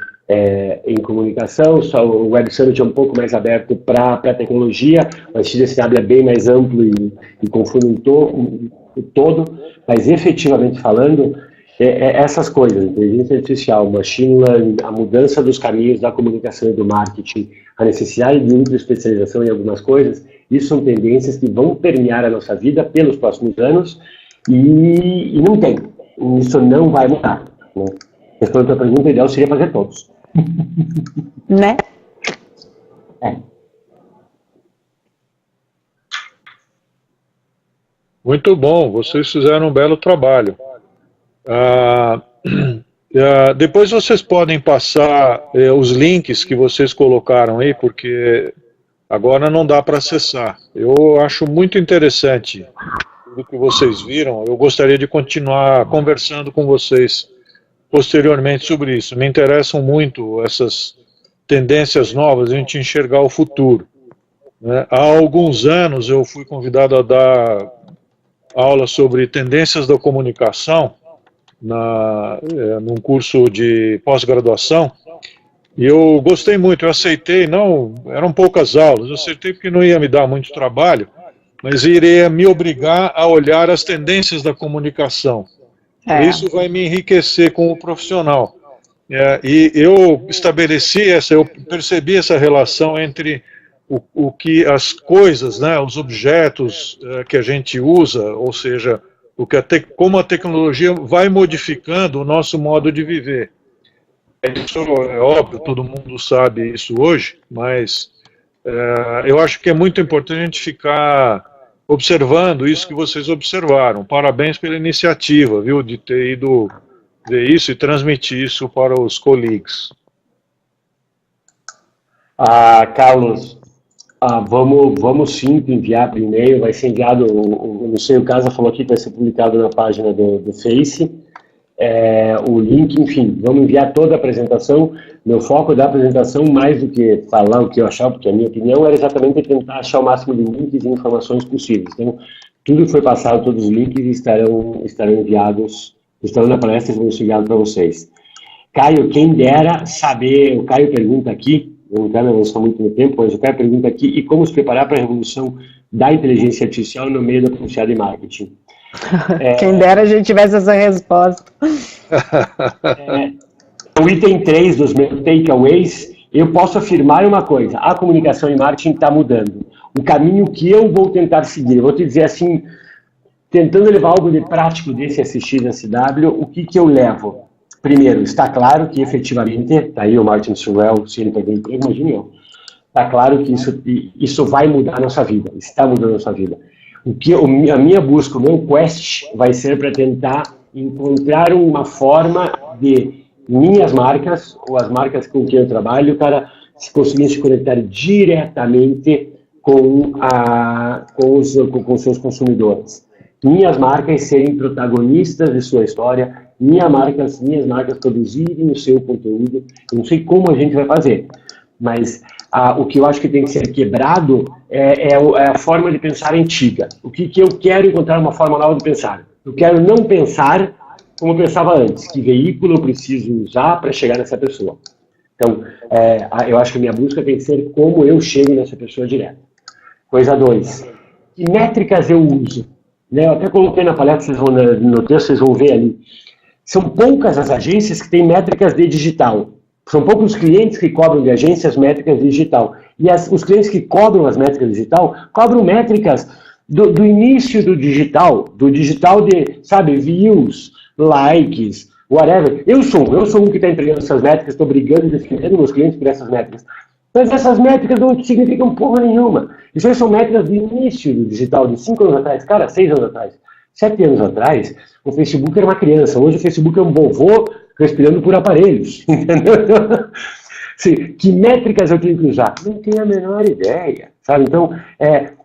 em comunicação, só o Web Summit é um pouco mais aberto para tecnologia, o XDSW é bem mais amplo e confunde o todo, mas efetivamente falando, essas coisas, inteligência artificial, machine learning, a mudança dos caminhos da comunicação e do marketing, a necessidade de especialização em algumas coisas, isso são tendências que vão permear a nossa vida pelos próximos anos e não tem, isso não vai mudar, né? Respondendo a tua pergunta, o ideal seria fazer todos. Né? Muito bom, vocês fizeram um belo trabalho. Depois vocês podem passar os links que vocês colocaram aí, porque agora não dá para acessar. Eu acho muito interessante tudo que vocês viram. Eu gostaria de continuar conversando com vocês posteriormente sobre isso. Me interessam muito essas tendências novas, a gente enxergar o futuro, né? Há alguns anos eu fui convidado a dar aula sobre tendências da comunicação num curso de pós-graduação, e eu gostei muito, eu aceitei, eram poucas aulas, eu aceitei porque não ia me dar muito trabalho, mas iria me obrigar a olhar as tendências da comunicação. Isso vai me enriquecer como profissional. E eu eu percebi essa relação entre o que as coisas, né, os objetos que a gente usa, ou seja, como a tecnologia vai modificando o nosso modo de viver. Isso é óbvio, todo mundo sabe isso hoje, mas eu acho que é muito importante a gente ficar observando isso que vocês observaram. Parabéns pela iniciativa, viu, de ter ido ver isso e transmitir isso para os colleagues. Carlos, vamos sim enviar por e-mail, vai ser enviado, não sei, o Casa falou aqui que vai ser publicado na página do Face, o link, enfim, vamos enviar toda a apresentação. Meu foco da apresentação, mais do que falar o que eu achava, porque a minha opinião era exatamente tentar achar o máximo de links e informações possíveis. Então, tudo que foi passado, todos os links estarão enviados, estarão na palestra e vão ser enviados para vocês. Caio, quem dera saber, o Caio pergunta aqui, eu não quero avançar muito no tempo, mas o Caio pergunta aqui, e como se preparar para a revolução da inteligência artificial no meio da publicidade e marketing? Quem dera a gente tivesse essa resposta. O item 3 dos meus takeaways, eu posso afirmar uma coisa, a comunicação e marketing está mudando. O caminho que eu vou tentar seguir, eu vou te dizer assim, tentando levar algo de prático desse SXSW, o que eu levo? Primeiro, está claro que efetivamente, está aí o Martin Sorrell, se ele perder emprego, imagine eu, está claro que isso vai mudar a nossa vida, está mudando a nossa vida. A minha busca, o meu quest vai ser para tentar encontrar uma forma de minhas marcas, ou as marcas com quem eu trabalho, para conseguir se conectar diretamente com os seus consumidores. Minhas marcas serem protagonistas de sua história, minhas marcas produzirem o seu conteúdo. Eu não sei como a gente vai fazer, mas o que eu acho que tem que ser quebrado é a forma de pensar antiga. O que eu quero encontrar uma forma nova de pensar? Eu quero não pensar como eu pensava antes, que veículo eu preciso usar para chegar nessa pessoa. Então, eu acho que a minha busca tem que ser como eu chego nessa pessoa direto. Coisa 2, que métricas eu uso? Né? Eu até coloquei na palestra, no texto vocês vão ver ali. São poucas as agências que têm métricas de digital. São poucos clientes que cobram de agências métricas de digital. E os clientes que cobram as métricas de digital, cobram métricas do início do digital de, sabe, views, likes, whatever. Eu sou um que está entregando essas métricas, estou brigando e defendendo meus clientes por essas métricas. Mas essas métricas não significam porra nenhuma. Isso aí são métricas do início do digital, de 5 anos atrás, cara, 6 anos atrás, 7 anos atrás, o Facebook era uma criança. Hoje o Facebook é um vovô respirando por aparelhos, entendeu? Assim, que métricas eu tenho que usar? Não tenho a menor ideia, sabe? Então,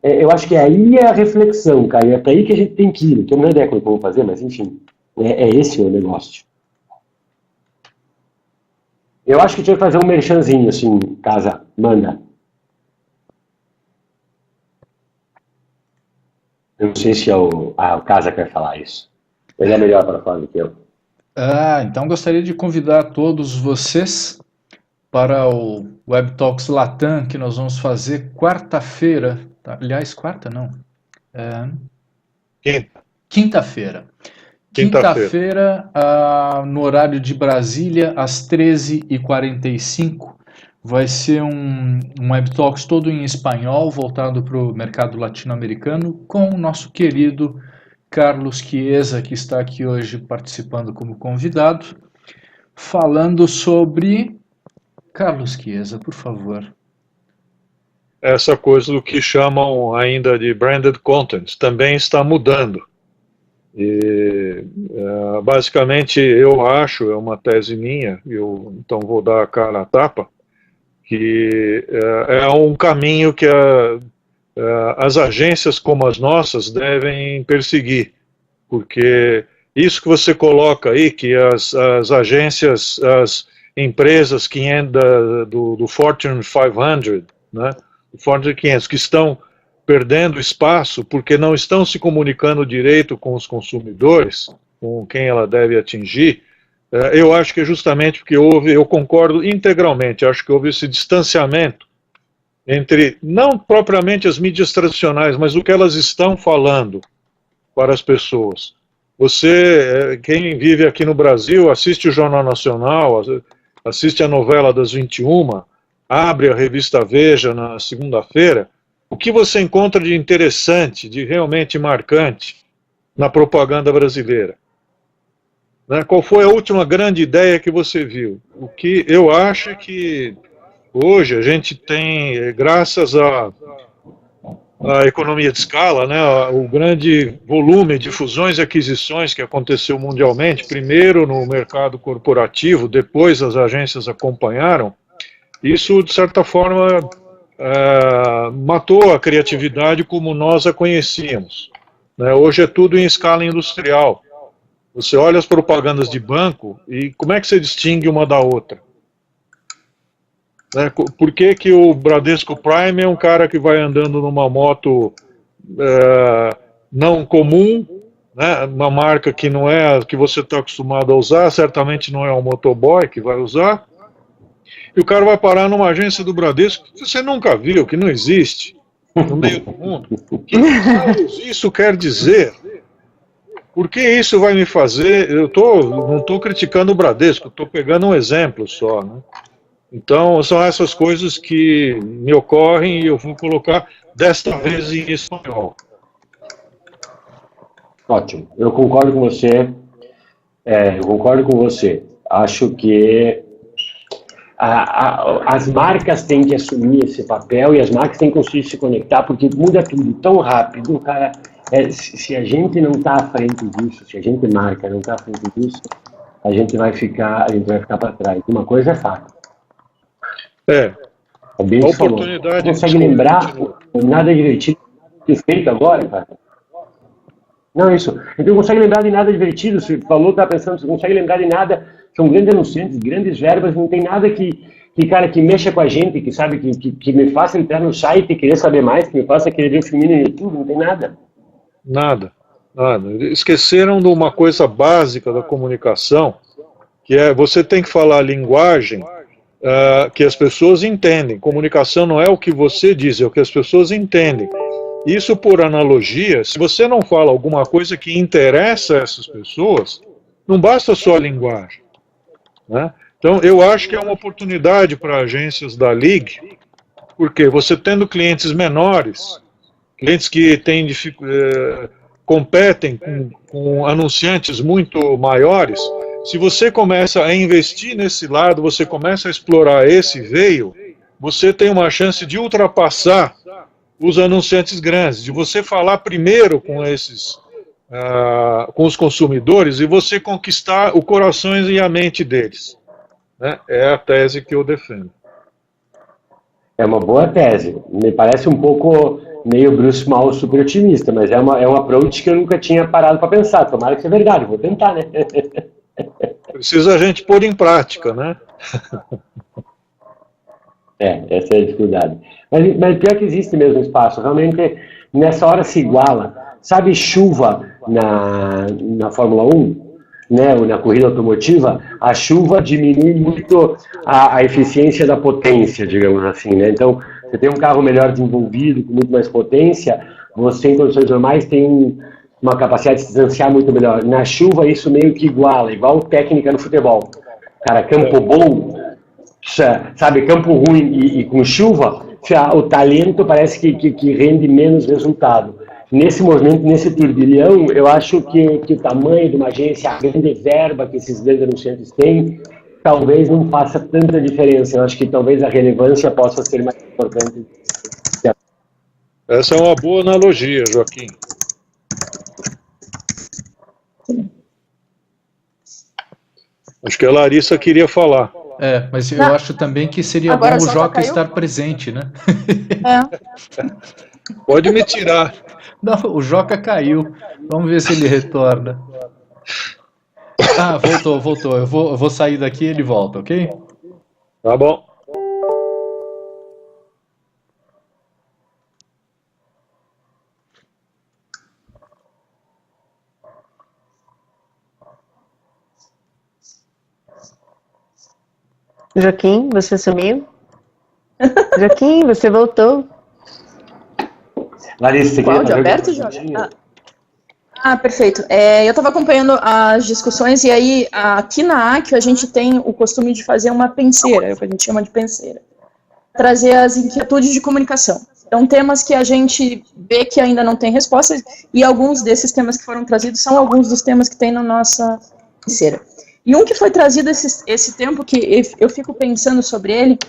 eu acho que aí é a reflexão, cara, é para aí que a gente tem que ir. Não tenho a menor ideia como eu vou fazer, mas enfim, é esse o negócio. Eu acho que tinha que fazer um merchanzinho, assim, Casa, manda. Eu não sei se o Casa quer falar isso. Ele é melhor para falar do que eu. Então gostaria de convidar todos vocês para o Web Talks Latam, que nós vamos fazer quarta-feira. Tá? Aliás, quarta não. Quinta-feira. Quinta-feira, no horário de Brasília, às 13h45, vai ser um Web Talks todo em espanhol, voltado para o mercado latino-americano, com o nosso querido Carlos Chiesa, que está aqui hoje participando como convidado, falando sobre... Carlos Chiesa, por favor. Essa coisa do que chamam ainda de branded content também está mudando. E, basicamente, eu acho, é uma tese minha, eu então vou dar a cara à tapa, que é um caminho que as agências como as nossas devem perseguir, porque isso que você coloca aí, que as agências, as empresas do Fortune 500, né, do Fortune 500, que estão perdendo espaço porque não estão se comunicando direito com os consumidores, com quem ela deve atingir, eu acho que é justamente porque eu concordo integralmente, acho que houve esse distanciamento entre, não propriamente as mídias tradicionais, mas o que elas estão falando para as pessoas. Você, quem vive aqui no Brasil, assiste o Jornal Nacional, assiste a novela das 21, abre a revista Veja na segunda-feira, o que você encontra de interessante, de realmente marcante na propaganda brasileira? Né? Qual foi a última grande ideia que você viu? O que eu acho é que hoje a gente tem, graças à economia de escala, né, o grande volume de fusões e aquisições que aconteceu mundialmente, primeiro no mercado corporativo, depois as agências acompanharam, isso de certa forma matou a criatividade como nós a conhecíamos. Né? Hoje é tudo em escala industrial. Você olha as propagandas de banco e como é que você distingue uma da outra? Né? Por que que o Bradesco Prime é um cara que vai andando numa moto não comum né, uma marca que não é a que você está acostumado a usar, certamente não é o motoboy que vai usar, e o cara vai parar numa agência do Bradesco que você nunca viu, que não existe no meio do mundo. O que isso quer dizer? Por que isso vai me fazer? Não estou criticando o Bradesco, estou pegando um exemplo só, né? Então, são essas coisas que me ocorrem e eu vou colocar desta vez em espanhol. Ótimo, eu concordo com você. Acho que as marcas têm que assumir esse papel e as marcas têm que conseguir se conectar, porque muda tudo tão rápido, cara. Se a gente não está à frente disso, se a gente marca não está à frente disso, a gente vai ficar para trás. Uma coisa é fato. Bem a oportunidade. Você consegue lembrar nada divertido feito agora, cara? Não, isso. Então, consegue lembrar de nada divertido? Você falou, tá pensando, você consegue lembrar de nada? São grandes anunciantes, grandes verbas, não tem nada que mexa com a gente, que sabe, que me faça entrar no site e querer saber mais, que me faça querer ver o filme no YouTube, não tem nada. Nada. Esqueceram de uma coisa básica da comunicação, que é você tem que falar a linguagem que as pessoas entendem. Comunicação não é o que você diz, é o que as pessoas entendem. Isso, por analogia, se você não fala alguma coisa que interessa a essas pessoas, não basta só a linguagem, né? Então, eu acho que é uma oportunidade para agências da League, porque você tendo clientes menores, clientes que têm competem com anunciantes muito maiores, se você começa a investir nesse lado, você começa a explorar esse veio, você tem uma chance de ultrapassar os anunciantes grandes, de você falar primeiro com com os consumidores e você conquistar o coração e a mente deles, né? É a tese que eu defendo. É uma boa tese. Me parece um pouco meio Bruce Mal super otimista, mas é uma approach que eu nunca tinha parado para pensar. Tomara que seja verdade, vou tentar, né? Precisa a gente pôr em prática, né? Essa é a dificuldade. Mas pior que existe mesmo espaço. Realmente, nessa hora se iguala. Sabe chuva na Fórmula 1? Né, ou na corrida automotiva? A chuva diminui muito a eficiência da potência, digamos assim, né? Então, você tem um carro melhor desenvolvido, com muito mais potência, você em condições normais tem uma capacidade de se distanciar muito melhor. Na chuva, isso meio que igual técnica no futebol. Cara, campo bom, sabe, campo ruim e com chuva, o talento parece que rende menos resultado. Nesse movimento, nesse turbilhão, eu acho que o tamanho de uma agência, a grande verba que esses grandes anunciantes têm, talvez não faça tanta diferença. Eu acho que talvez a relevância possa ser mais importante. Essa é uma boa analogia, Joaquim. Acho que a Larissa queria falar. Mas eu acho também que seria Agora bom o Joca caiu? estar presente, né? Pode me tirar. Não, o Joca caiu. Vamos ver se ele retorna. Ah, voltou. Eu vou sair daqui e ele volta, ok? Tá bom. Joaquim, você sumiu? Joaquim, você voltou? Larissa, você queria Áudio fazer aberto, alguma Jorge? coisa? Perfeito. Eu estava acompanhando as discussões e aí aqui na Acquio a gente tem o costume de fazer uma penseira, é o que a gente chama de penseira. Trazer as inquietudes de comunicação. Então, temas que a gente vê que ainda não tem respostas e alguns desses temas que foram trazidos são alguns dos temas que tem na nossa penseira. E um que foi trazido esse tempo que eu fico pensando sobre ele,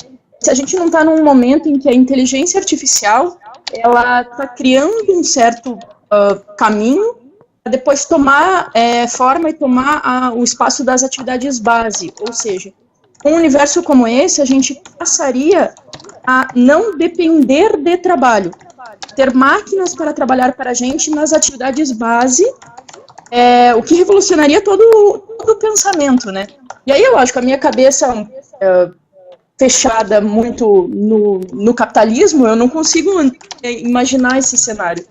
se a gente não está num momento em que a inteligência artificial ela está criando um certo caminho para depois tomar forma e tomar o espaço das atividades base, ou seja, com um universo como esse, a gente passaria a não depender de trabalho, ter máquinas para trabalhar para a gente nas atividades base, o que revolucionaria todo o pensamento, né? E aí eu acho que a minha cabeça fechada muito no capitalismo, eu não consigo imaginar esse cenário.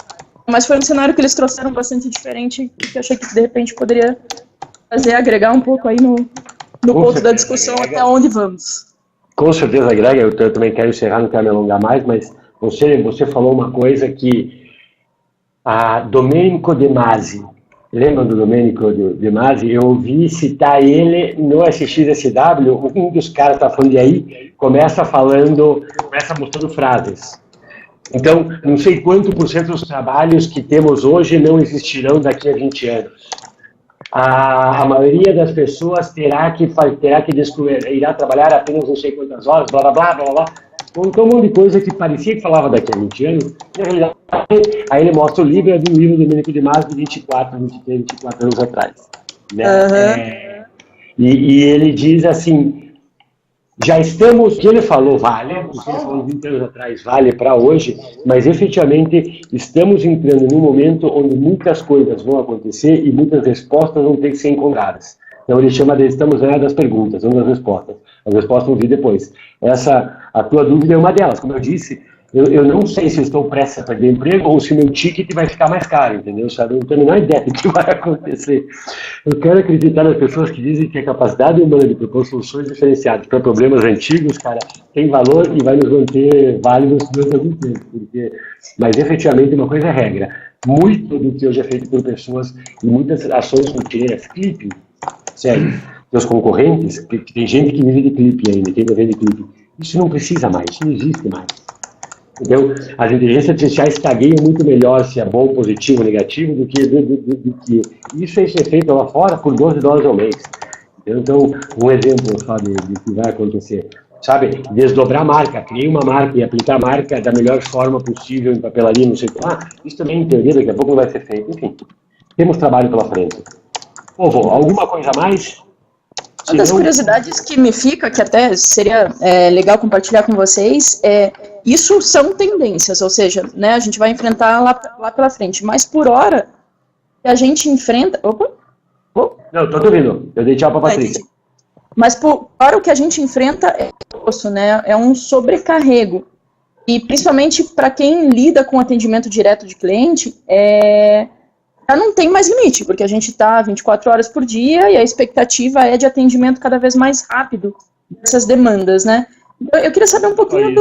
Mas foi um cenário que eles trouxeram bastante diferente e que eu achei que de repente poderia agregar um pouco aí no ponto da discussão até onde vamos. Com certeza, Greg, eu também quero encerrar, não quero me alongar mais, mas você falou uma coisa que a Domenico De Masi, lembra do Domenico De Masi? Eu ouvi citar ele no SXSW, um dos caras está falando de aí, começa mostrando frases. Então, não sei quanto por cento dos trabalhos que temos hoje não existirão daqui a 20 anos. A maioria das pessoas terá que descobrir, irá trabalhar apenas não sei quantas horas, blá, blá, blá, blá, blá. Então, um monte de coisa que parecia que falava daqui a 20 anos, na realidade, aí ele mostra o livro do livro do Domenico De Masi de 24 anos atrás. Né? E ele diz assim, já estamos, o que ele falou vale, o que ele falou 20 anos atrás vale para hoje, mas efetivamente estamos entrando num momento onde muitas coisas vão acontecer e muitas respostas vão ter que ser encontradas. Então ele chama de estamos na era das perguntas, não das respostas. As respostas vão vir depois. A tua dúvida é uma delas. Como eu disse, eu não sei se eu estou prestes a perder emprego ou se o meu ticket vai ficar mais caro, entendeu? Sabe? Eu não tenho a menor ideia do que vai acontecer. Eu quero acreditar nas pessoas que dizem que a capacidade humana de propor soluções diferenciadas para problemas antigos, cara, tem valor e vai nos manter válidos durante algum tempo. Mas efetivamente uma coisa é regra. Muito do que hoje é feito por pessoas e muitas ações rotineiras, clipping, sério, dos concorrentes, que tem gente que vive de clipe ainda, que ainda vende clipe. Isso não precisa mais, isso não existe mais. Então, as inteligências artificiais tagueiam muito melhor se é bom, positivo, negativo, do que isso é feito lá fora por $12 ao mês. Então, um exemplo só de que vai acontecer. Sabe, desdobrar a marca, criar uma marca e aplicar a marca da melhor forma possível em papelaria, não sei o que lá, isso também, em teoria, daqui a pouco não vai ser feito. Enfim, temos trabalho pela frente. Povo, alguma coisa a mais? Uma das curiosidades que me fica, que até seria legal compartilhar com vocês, isso são tendências, ou seja, né, a gente vai enfrentar lá pela frente, mas por hora a gente enfrenta... Opa! Não, tô ouvindo, eu dei tchau pra Patrícia. Mas por hora o que a gente enfrenta é um sobrecarrego, e principalmente para quem lida com atendimento direto de cliente, já não tem mais limite, porque a gente está 24 horas por dia e a expectativa é de atendimento cada vez mais rápido dessas demandas, né? Então, eu queria saber um pouquinho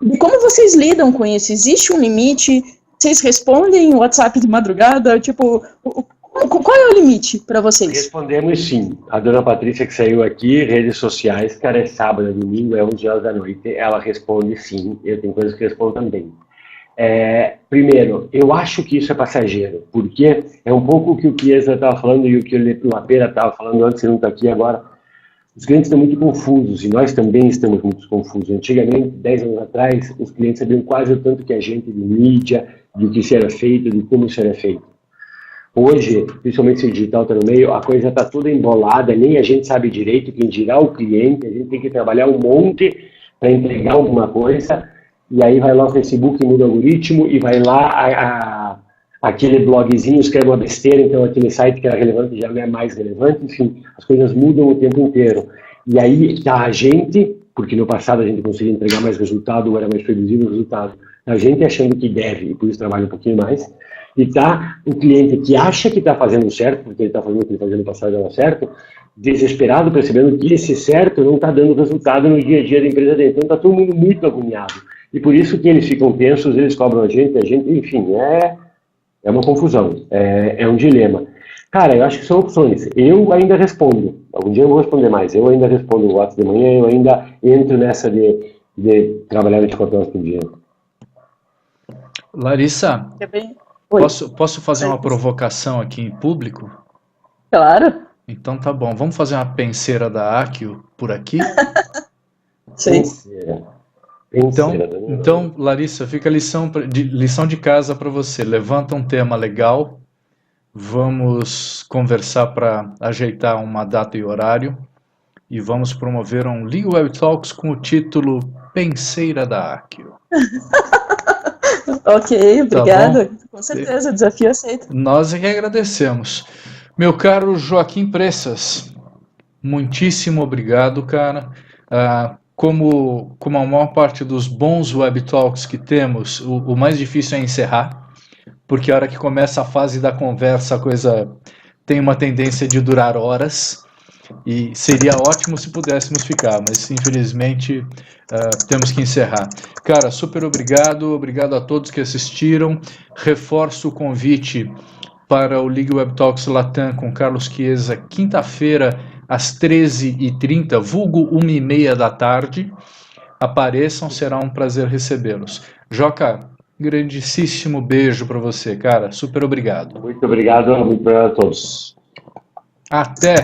de como vocês lidam com isso. Existe um limite? Vocês respondem o WhatsApp de madrugada? Tipo, qual é o limite para vocês? Respondemos sim. A dona Patrícia que saiu aqui, redes sociais, cara, é sábado, domingo, é 11 horas da noite, ela responde sim. Eu tenho coisas que respondo também. Primeiro, eu acho que isso é passageiro, porque é um pouco o que o Chiesa estava falando e o que o Lapera estava falando antes, ele não está aqui agora. Os clientes estão muito confusos e nós também estamos muito confusos. Antigamente, 10 anos atrás, os clientes sabiam quase o tanto que a gente de mídia, de que isso era feito, de como isso era feito. Hoje, principalmente se o digital está no meio, a coisa está toda embolada, nem a gente sabe direito quem dirá o cliente, a gente tem que trabalhar um monte para entregar alguma coisa. E aí vai lá o Facebook, muda o algoritmo, e vai lá aquele blogzinho, escreve uma besteira, então aquele site que era relevante já não é mais relevante, enfim, as coisas mudam o tempo inteiro. E aí está a gente, porque no passado a gente conseguia entregar mais resultado, ou era mais previsível o resultado, a gente achando que deve, e por isso trabalha um pouquinho mais, e está o cliente que acha que está fazendo certo, porque ele está fazendo o que ele fazia no passado dava certo, desesperado, percebendo que esse certo não está dando resultado no dia a dia da empresa dele. Então está todo mundo muito agoniado. E por isso que eles ficam tensos, eles cobram a gente, enfim, é uma confusão, é um dilema. Cara, eu acho que são opções. Eu ainda respondo, algum dia eu vou responder mais, eu ainda respondo o WhatsApp de manhã, eu ainda entro nessa de trabalhar 24 horas por dia. Larissa, posso fazer uma provocação aqui em público? Claro. Então tá bom, vamos fazer uma penseira da Accio por aqui? Sim. Então, Larissa, fica a lição de casa para você. Levanta um tema legal, vamos conversar para ajeitar uma data e horário e vamos promover um Legal Web Talks com o título Penseira da Accio. Ok, obrigada. Tá, com certeza, desafio aceito. Nós é que agradecemos. Meu caro Joaquim Pressas, muitíssimo obrigado, cara. Como a maior parte dos bons Web Talks que temos, o mais difícil é encerrar. porque a hora que começa a fase da conversa, a coisa tem uma tendência de durar horas, e seria ótimo se pudéssemos ficar, mas infelizmente temos que encerrar. Cara, super obrigado a todos que assistiram. Reforço o convite para o League Web Talks Latam com Carlos Chiesa, quinta-feira, às 13h30, vulgo 1h30 da tarde. Apareçam, será um prazer recebê-los. Joca, grandíssimo beijo para você, cara. Super obrigado. Muito obrigado a todos. Até!